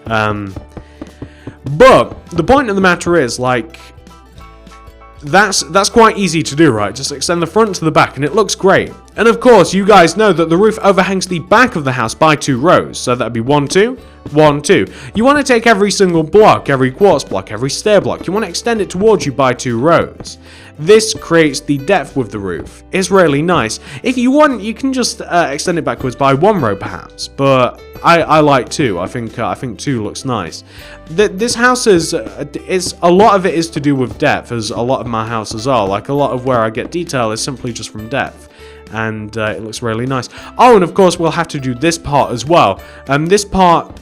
But the point of the matter is, like, that's quite easy to do, right? Just extend the front to the back and it looks great. And of course, you guys know that the roof overhangs the back of the house by 2 rows. So that'd be 1, 2, 1, 2. You want to take every single block, every quartz block, every stair block. You want to extend it towards you by 2 rows. This creates the depth with the roof. It's really nice. If you want, you can just extend it backwards by 1 row perhaps. But I like 2. I think 2 looks nice. This house is a lot of it is to do with depth, as a lot of my houses are. Like a lot of where I get detail is simply just from depth. And it looks really nice. Oh, and of course we'll have to do this part as well. This part,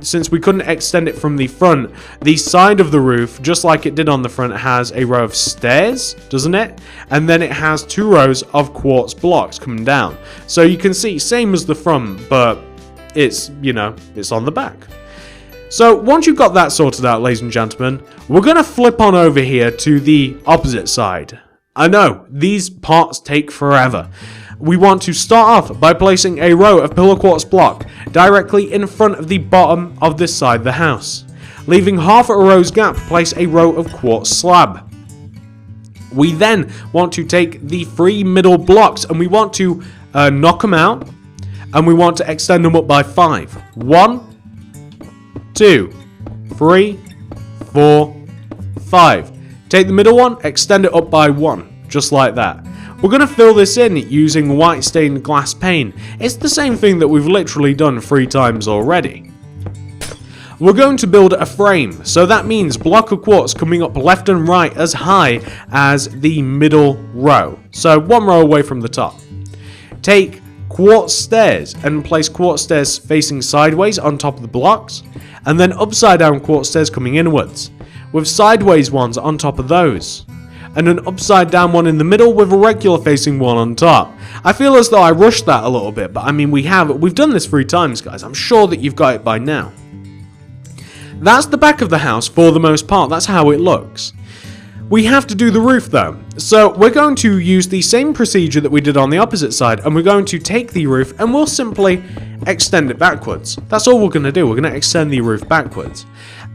since we couldn't extend it from the front, the side of the roof, just like it did on the front, has a row of stairs, doesn't it? And then it has 2 rows of quartz blocks coming down. So you can see, same as the front, but it's, you know, it's on the back. So once you've got that sorted out, ladies and gentlemen, we're going to flip on over here to the opposite side. I know, these parts take forever. we want to start off by placing a row of pillar quartz block directly in front of the bottom of this side of the house. Leaving half a row's gap, place a row of quartz slab. We then want to take the 3 middle blocks and we want to knock them out, and we want to extend them up by 5. 1, 2, 3, 4, 5. Take the middle one, extend it up by 1, just like that. We're going to fill this in using white stained glass paint. It's the same thing that we've literally done 3 times already. We're going to build a frame, so that means block of quartz coming up left and right as high as the middle row. So 1 row away from the top. Take quartz stairs and place quartz stairs facing sideways on top of the blocks, and then upside down quartz stairs coming inwards, with sideways ones on top of those, and an upside down one in the middle with a regular facing one on top. I feel as though I rushed that a little bit, but I mean we've done this 3 times, guys. I'm sure that you've got it by now. That's the back of the house for the most part. That's how it looks. We have to do the roof though. So we're going to use the same procedure that we did on the opposite side, and we're going to take the roof and we'll simply extend it backwards. That's all we're going to do. We're going to extend the roof backwards.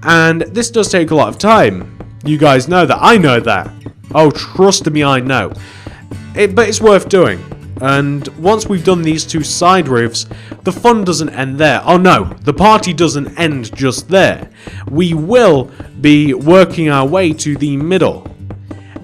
And this does take a lot of time. You guys know that. I know that. Oh, trust me, I know. But it's worth doing. And once we've done these 2 side roofs, the fun doesn't end there. Oh no, the party doesn't end just there. We will be working our way to the middle.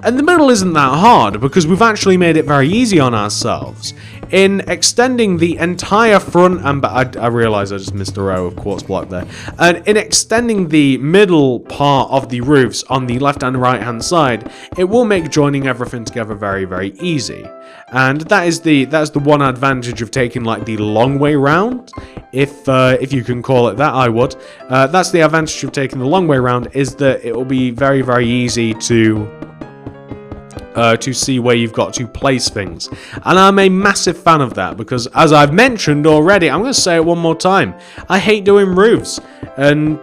And the middle isn't that hard because we've actually made it very easy on ourselves. In extending the entire front and back, I realise I just missed a row of quartz block there. And in extending the middle part of the roofs on the left and right hand side, it will make joining everything together very, very easy. And that's the one advantage of taking like the long way round, if you can call it that. I would. That's the advantage of taking the long way round, is that it will be very, very easy to see where you've got to place things. And I'm a massive fan of that because, as I've mentioned already, I'm going to say it one more time, I hate doing roofs, and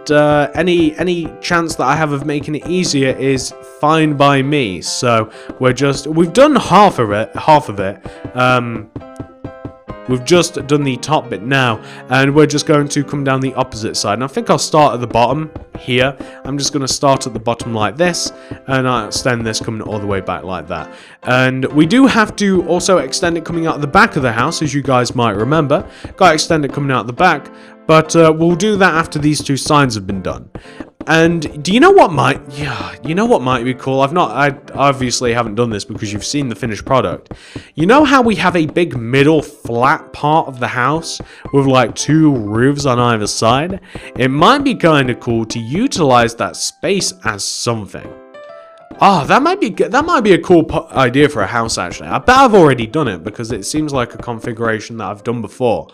any chance that I have of making it easier is fine by me. So we've done half of it. We've just done the top bit now, and we're just going to come down the opposite side. And I think I'll start at the bottom here. I'm just going to start at the bottom like this, and I'll extend this coming all the way back like that. And we do have to also extend it coming out the back of the house, as you guys might remember. Got to extend it coming out the back, but we'll do that after these 2 sides have been done. And do you know what might be cool? I obviously haven't done this because you've seen the finished product. You know how we have a big middle flat part of the house with like 2 roofs on either side? It might be kind of cool to utilize that space as something. Oh, that might be a cool idea for a house, actually. I bet I've already done it because it seems like a configuration that I've done before.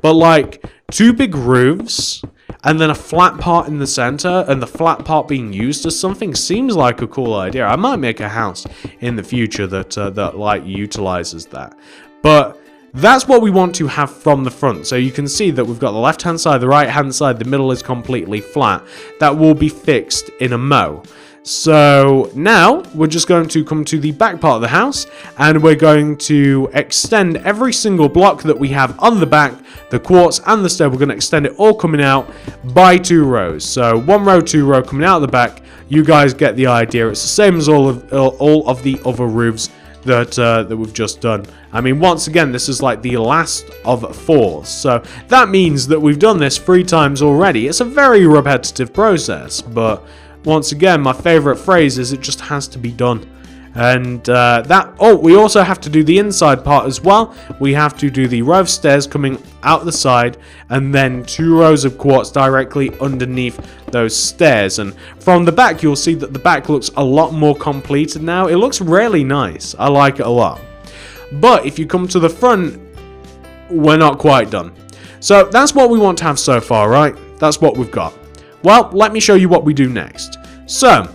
But like 2 big roofs and then a flat part in the center, and the flat part being used as something seems like a cool idea. I might make a house in the future that like utilizes that. But that's what we want to have from the front. So you can see that we've got the left hand side, the right hand side, the middle is completely flat. That will be fixed in a mow. So now we're just going to come to the back part of the house, and we're going to extend every single block that we have on the back, the quartz and the stair. We're going to extend it all coming out by 2 rows. So 1 row, 2 row coming out of the back. You guys get the idea. It's the same as all of the other roofs that we've just done. I mean, once again, this is like the last of 4. So that means that we've done this 3 times already. It's a very repetitive process, but once again, my favorite phrase is it just has to be done. And we also have to do the inside part as well. We have to do the row of stairs coming out the side, and then 2 rows of quartz directly underneath those stairs. And from the back, you'll see that the back looks a lot more completed now. It looks really nice. I like it a lot. But if you come to the front, we're not quite done. So that's what we want to have so far, right? That's what we've got. Well, let me show you what we do next. So,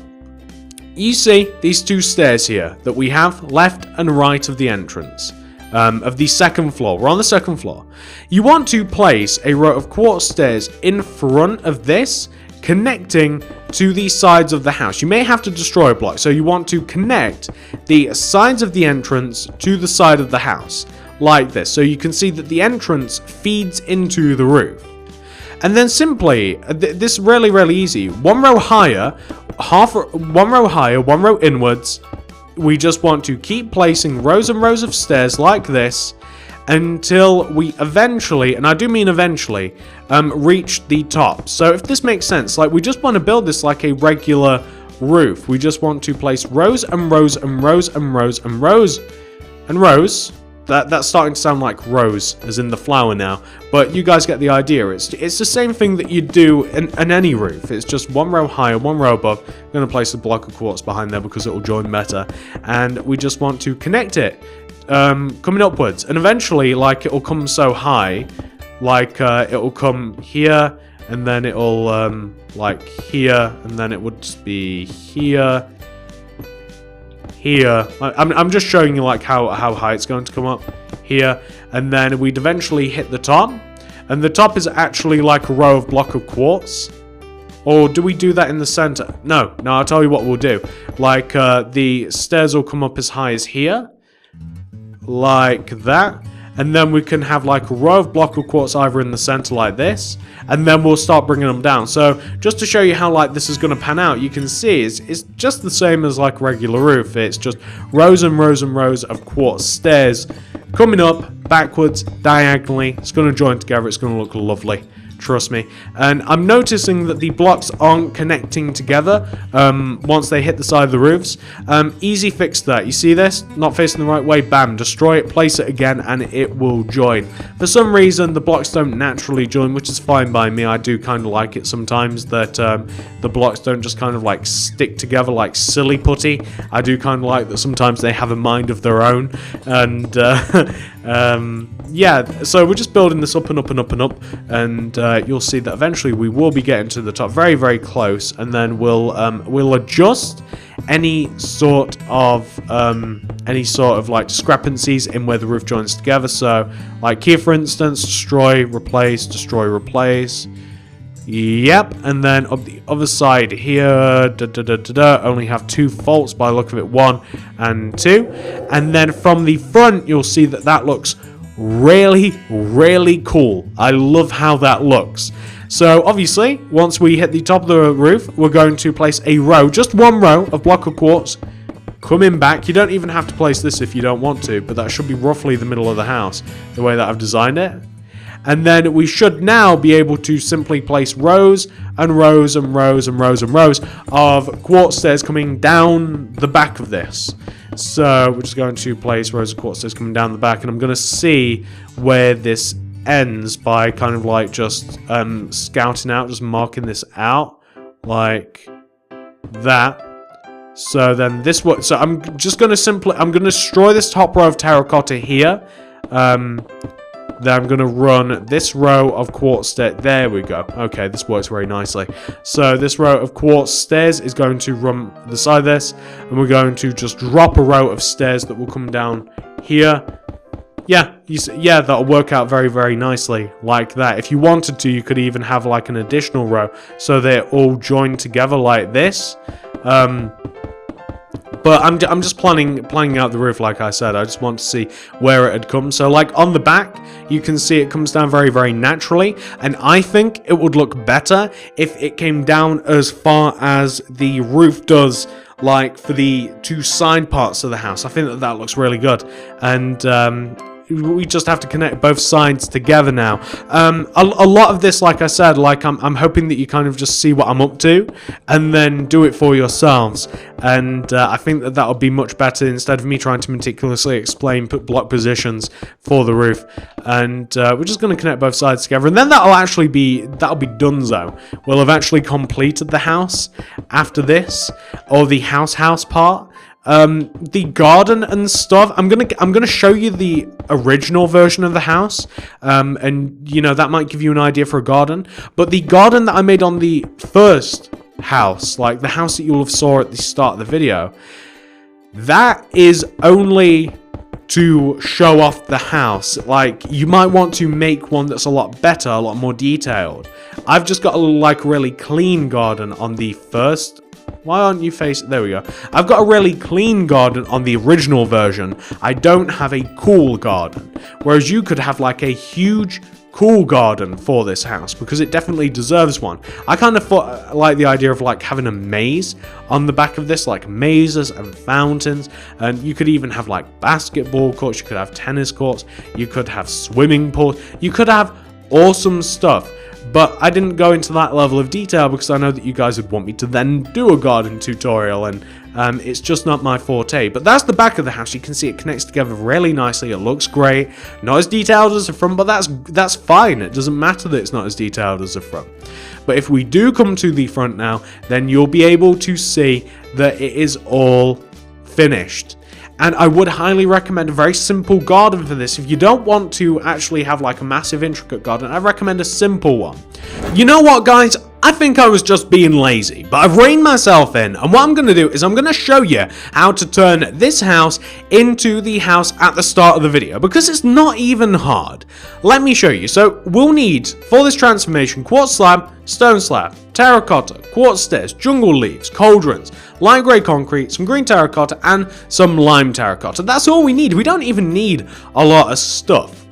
you see these 2 stairs here that we have left and right of the entrance of the 2nd floor. We're on the 2nd floor. You want to place a row of quartz stairs in front of this, connecting to the sides of the house. You may have to destroy a block, so you want to connect the sides of the entrance to the side of the house, like this. So you can see that the entrance feeds into the roof. And then simply, this is really, really easy. One row higher, one row inwards. We just want to keep placing rows and rows of stairs like this until we eventually, and I do mean eventually, reach the top. So if this makes sense, like we just want to build this like a regular roof. We just want to place rows and rows and rows and rows and rows and rows. That's starting to sound like rose, as in the flower now. But you guys get the idea. It's the same thing that you do in any roof. It's just one row higher, one row above. I'm going to place a block of quartz behind there because it will join better. And we just want to connect it coming upwards. And eventually, like, it will come so high. Like, it will come here. And then it will, like, here. And then it would just be here. Here, I'm just showing you like how high it's going to come up here, and then we'd eventually hit the top, and the top is actually like a row of block of quartz. Or do we do that in the center? No, I'll tell you what we'll do. Like the stairs will come up as high as here, like that, and then we can have like a row of block of quartz either in the center like this, and then we'll start bringing them down. So just to show you how like this is going to pan out, you can see it's just the same as like regular roof. It's just rows and rows and rows of quartz stairs coming up backwards diagonally. It's going to join together. It's going to look lovely. Trust me. And I'm noticing that the blocks aren't connecting together once they hit the side of the roofs. Easy fix that. You see this? Not facing the right way. Bam. Destroy it. Place it again and it will join. For some reason, the blocks don't naturally join, which is fine by me. I do kind of like it sometimes that the blocks don't just kind of like stick together like silly putty. I do kind of like that sometimes they have a mind of their own. And yeah, so we're just building this up and up and up and up. And you'll see that eventually we will be getting to the top, very, very close, and then we'll adjust any sort of like discrepancies in where the roof joins together. So, like here, for instance, destroy, replace, destroy, replace. Yep, and then on the other side here, only have 2 faults by the look of it, 1 and 2, and then from the front you'll see that that looks really, really cool. I love how that looks. So obviously, once we hit the top of the roof, we're going to place a row, just one row of block of quartz coming back. You don't even have to place this if you don't want to, but that should be roughly the middle of the house, the way that I've designed it. And then we should now be able to simply place rows and rows and rows and rows and rows of quartz stairs coming down the back of this. So we're just going to place rows of quartz stairs coming down the back, and I'm going to see where this ends by kind of like just scouting out, just marking this out like that. So then this what? So I'm just going to I'm going to destroy this top row of terracotta here. Then I'm going to run this row of quartz stairs. There we go. Okay, this works very nicely. So this row of quartz stairs is going to run the side of this. And we're going to just drop a row of stairs that will come down here. Yeah, yeah, that'll work out very, very nicely like that. If you wanted to, you could even have like an additional row so they're all joined together like this. But I'm just planning out the roof, like I said. I just want to see where it had come. So, like, on the back, you can see it comes down very, very naturally. And I think it would look better if it came down as far as the roof does, like, for the 2 side parts of the house. I think that looks really good. And we just have to connect both sides together now. A lot of this, like I said, like I'm hoping that you kind of just see what I'm up to and then do it for yourselves. And I think that will be much better instead of me trying to meticulously explain block positions for the roof. And we're just going to connect both sides together, and then that'll be donezo. We'll have actually completed the house after this, or the house part. The garden and stuff, I'm gonna show you the original version of the house, and you know, that might give you an idea for a garden. But the garden that I made on the first house, like the house that you'll have saw at the start of the video, that is only to show off the house. Like, you might want to make one that's a lot better, a lot more detailed. I've just got a like really clean garden on the first. Why aren't you facing? There we go. I've got a really clean garden on the original version. I don't have a cool garden. Whereas you could have like a huge cool garden for this house, because it definitely deserves one. I kind of thought like the idea of like having a maze on the back of this, like mazes and fountains, and you could even have like basketball courts, you could have tennis courts, you could have swimming pools, you could have awesome stuff. But I didn't go into that level of detail because I know that you guys would want me to then do a garden tutorial, and it's just not my forte. But that's the back of the house. You can see it connects together really nicely. It looks great. Not as detailed as the front, but that's fine. It doesn't matter that it's not as detailed as the front. But if we do come to the front now, then you'll be able to see that it is all finished. And I would highly recommend a very simple garden for this. If you don't want to actually have like a massive intricate garden, I recommend a simple one. You know what, guys? I think I was just being lazy, but I've reined myself in, and what I'm going to do is I'm going to show you how to turn this house into the house at the start of the video, because it's not even hard. Let me show you. So we'll need, for this transformation, quartz slab, stone slab, terracotta, quartz stairs, jungle leaves, cauldrons, light grey concrete, some green terracotta, and some lime terracotta. That's all we need. We don't even need a lot of stuff.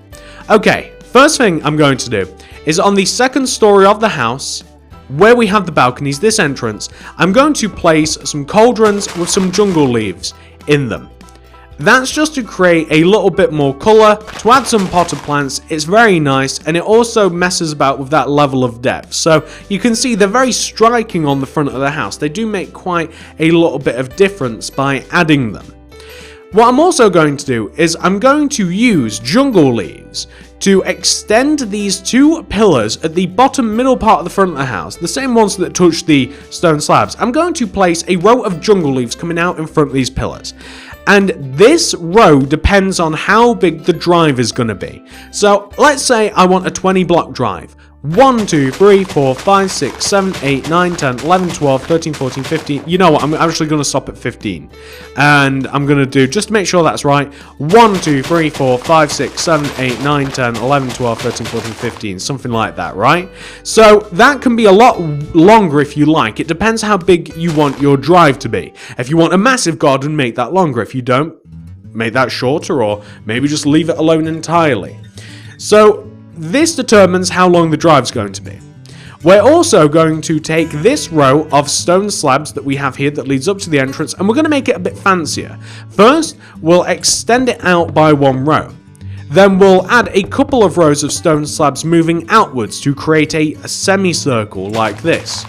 Okay, first thing I'm going to do is on the second story of the house, where we have the balconies, this entrance, I'm going to place some cauldrons with some jungle leaves in them. That's just to create a little bit more colour, to add some potted plants. It's very nice, and it also messes about with that level of depth. So you can see they're very striking on the front of the house. They do make quite a little bit of difference by adding them. What I'm also going to do is I'm going to use jungle leaves to extend these two pillars at the bottom middle part of the front of the house, the same ones that touch the stone slabs. I'm going to place a row of jungle leaves coming out in front of these pillars. And this row depends on how big the drive is going to be. So let's say I want a 20 block drive. 1, 2, 3, 4, 5, 6, 7, 8, 9, 10, 11, 12, 13, 14, 15. You know what? I'm actually going to stop at 15. And I'm going to do, just to make sure that's right, 1, 2, 3, 4, 5, 6, 7, 8, 9, 10, 11, 12, 13, 14, 15. Something like that, right? So that can be a lot longer if you like. It depends how big you want your drive to be. If you want a massive garden, make that longer. If you don't, make that shorter, or maybe just leave it alone entirely. So this determines how long the drive's going to be. We're also going to take this row of stone slabs that we have here that leads up to the entrance, and we're going to make it a bit fancier. First, we'll extend it out by one row. Then we'll add a couple of rows of stone slabs moving outwards to create a semicircle like this.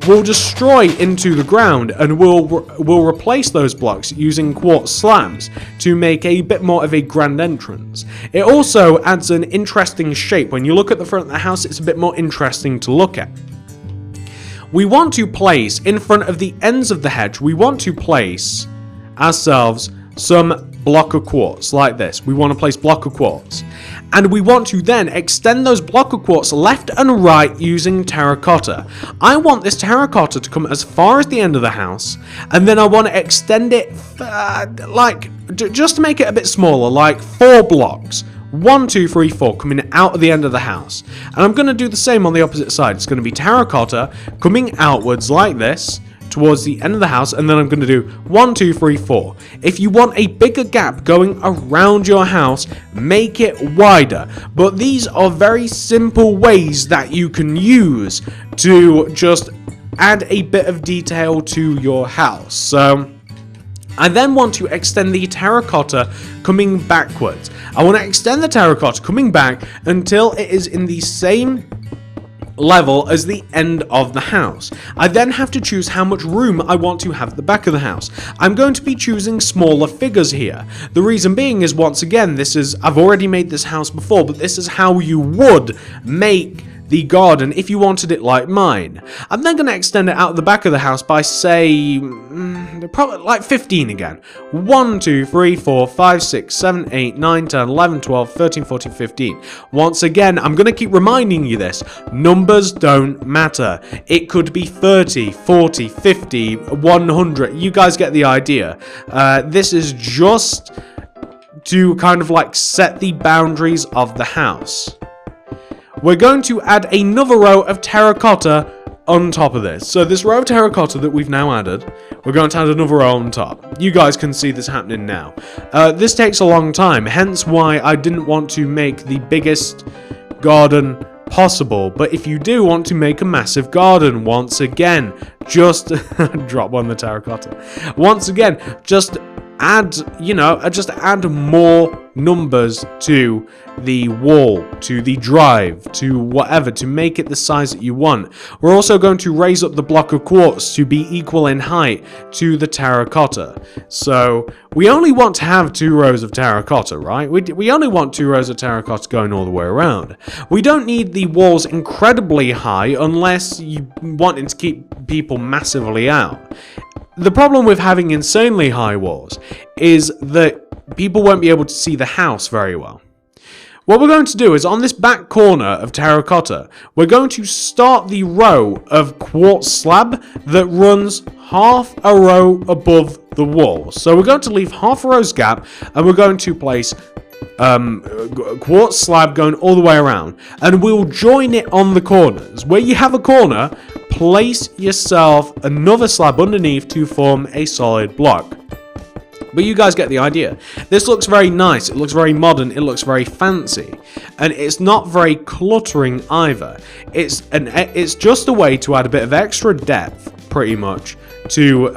We'll destroy into the ground, and we'll replace those blocks using quartz slabs to make a bit more of a grand entrance. It also adds an interesting shape. When you look at the front of the house, it's a bit more interesting to look at. We want to place, in front of the ends of the hedge, we want to place ourselves some block of quartz like this. We want to place block of quartz. And we want to then extend those block of quartz left and right using terracotta. I want this terracotta to come as far as the end of the house, and then I want to extend it just to make it a bit smaller, like 4 blocks. 1, 2, 3, 4 coming out of the end of the house. And I'm going to do the same on the opposite side. It's going to be terracotta coming outwards like this towards the end of the house, and then I'm going to do 1, 2, 3, 4. If you want a bigger gap going around your house, make it wider. But these are very simple ways that you can use to just add a bit of detail to your house. So I then want to extend the terracotta coming backwards. I want to extend the terracotta coming back until it is in the same level as the end of the house. I then have to choose how much room I want to have at the back of the house. I'm going to be choosing smaller figures here. The reason being is, once again, I've already made this house before, but this is how you would make the garden if you wanted it like mine. I'm then going to extend it out the back of the house by, say, probably like 15 again. 1, 2, 3, 4, 5, 6, 7, 8, 9, 10, 11, 12, 13, 14, 15. Once again, I'm going to keep reminding you this. Numbers don't matter. It could be 30, 40, 50, 100. You guys get the idea. This is just to kind of like set the boundaries of the house. We're going to add another row of terracotta on top of this. So this row of terracotta that we've now added, we're going to add another row on top. You guys can see this happening now. This takes a long time, hence why I didn't want to make the biggest garden possible. But if you do want to make a massive garden, once again, just drop on the terracotta. Once again, just add, just add more numbers to the wall, to the drive, to whatever, to make it the size that you want. We're also going to raise up the block of quartz to be equal in height to the terracotta. So we only want to have 2 rows of terracotta, right? We only want 2 rows of terracotta going all the way around. We don't need the walls incredibly high unless you want to keep people massively out. The problem with having insanely high walls is that people won't be able to see the house very well. What we're going to do is on this back corner of terracotta, we're going to start the row of quartz slab that runs half a row above the wall. So we're going to leave half a row's gap and we're going to place quartz slab going all the way around, and we'll join it on the corners. Where you have a corner, place yourself another slab underneath to form a solid block. But you guys get the idea. This looks very nice, it looks very modern, it looks very fancy, and it's not very cluttering either. It's just a way to add a bit of extra depth, pretty much, to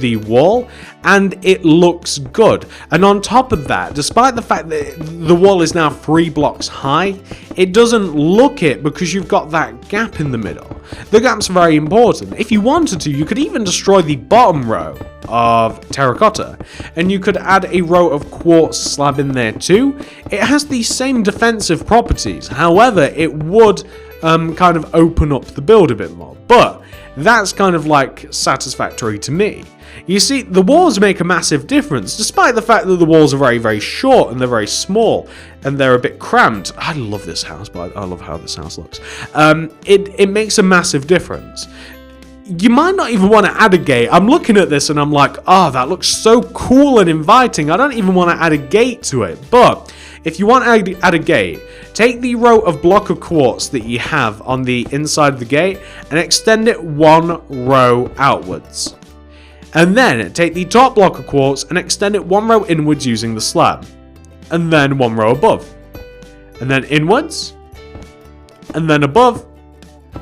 the wall, and it looks good. And on top of that, despite the fact that the wall is now 3 blocks high, it doesn't look it because you've got that gap in the middle. The gap's very important. If you wanted to, you could even destroy the bottom row of terracotta, and you could add a row of quartz slab in there too. It has the same defensive properties, however, it would kind of open up the build a bit more, but that's kind of like satisfactory to me. You see, the walls make a massive difference, despite the fact that the walls are very, very short and they're very small and they're a bit cramped. I love this house, but I love how this house looks. It makes a massive difference. You might not even want to add a gate. I'm looking at this and I'm like, oh, that looks so cool and inviting. I don't even want to add a gate to it. But if you want to add a gate, take the row of block of quartz that you have on the inside of the gate and extend it 1 row outwards. And then take the top block of quartz and extend it 1 row inwards using the slab. And then 1 row above. And then inwards. And then above.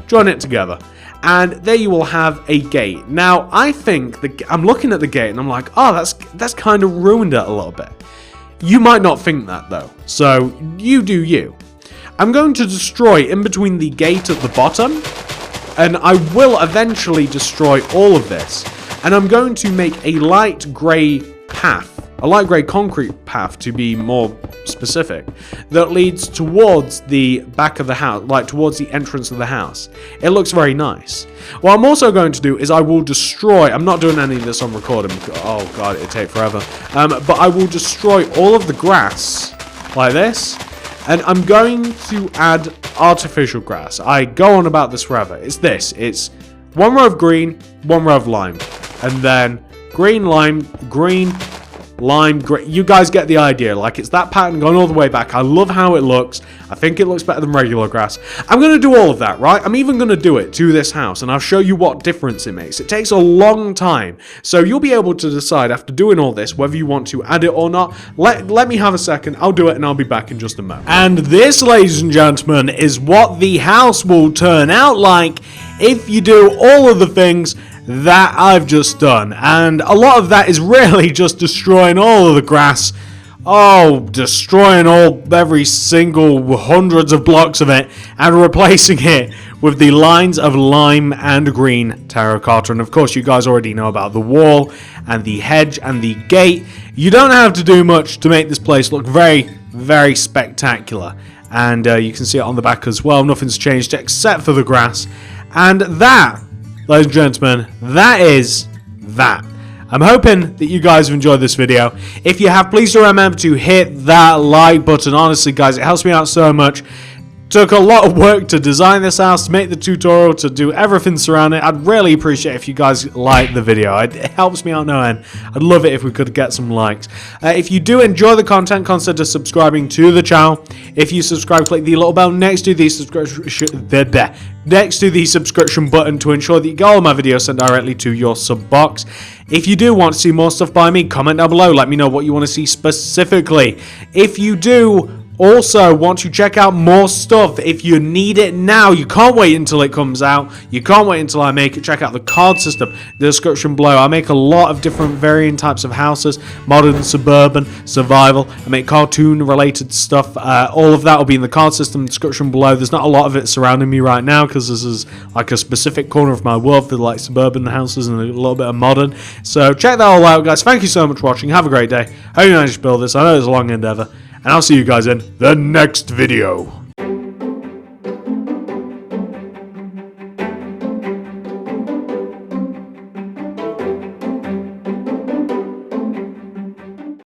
Join it together. And there you will have a gate. Now, I think, I'm looking at the gate and I'm like, oh, that's kind of ruined it a little bit. You might not think that though, so you do you. I'm going to destroy in between the gate at the bottom, and I will eventually destroy all of this. And I'm going to make a light grey path, a light grey concrete path to be more specific, that leads towards the back of the house, like towards the entrance of the house. It looks very nice. What I'm also going to do is I will destroy, I'm not doing any of this on recording, oh god, it'd take forever, but I will destroy all of the grass, like this, and I'm going to add artificial grass. I go on about this forever. It's 1 row of green, 1 row of lime, and then green, lime, green, lime, green. You guys get the idea. Like, it's that pattern going all the way back. I love how it looks. I think it looks better than regular grass. I'm going to do all of that, right? I'm even going to do it to this house, and I'll show you what difference it makes. It takes a long time, so you'll be able to decide after doing all this whether you want to add it or not. Let me have a second. I'll do it, and I'll be back in just a moment. And this, ladies and gentlemen, is what the house will turn out like if you do all of the things that I've just done. And a lot of that is really just destroying all of the grass. Oh, destroying every single hundreds of blocks of it and replacing it with the lines of lime and green terracotta. And of course, you guys already know about the wall and the hedge and the gate. You don't have to do much to make this place look very, very spectacular. And you can see it on the back as well. Nothing's changed except for the grass. And that, ladies and gentlemen, that is that. I'm hoping that you guys have enjoyed this video. If you have, please do remember to hit that like button. Honestly, guys, it helps me out so much. took a lot of work to design this house, to make the tutorial, to do everything surrounding it. I'd really appreciate if you guys like the video. It helps me out no end. I'd love it if we could get some likes. If you do enjoy the content, consider subscribing to the channel. If you subscribe, click the little bell next to the subscription button to ensure that you get all my videos sent directly to your sub box. If you do want to see more stuff by me, comment down below. Let me know what you want to see specifically. If you do also want to check out more stuff, if you need it now, you can't wait until it comes out, you can't wait until I make it, check out the card system, the description below. I make a lot of different varying types of houses, modern, suburban, survival. I make cartoon related stuff. All of that will be in the card system description below. There's not a lot of it surrounding me right now because this is like a specific corner of my world for like suburban houses and a little bit of modern. So check that all out, guys. Thank you so much for watching. Have a great day. Hope you managed to build this. I know it's a long endeavor. And I'll see you guys in the next video.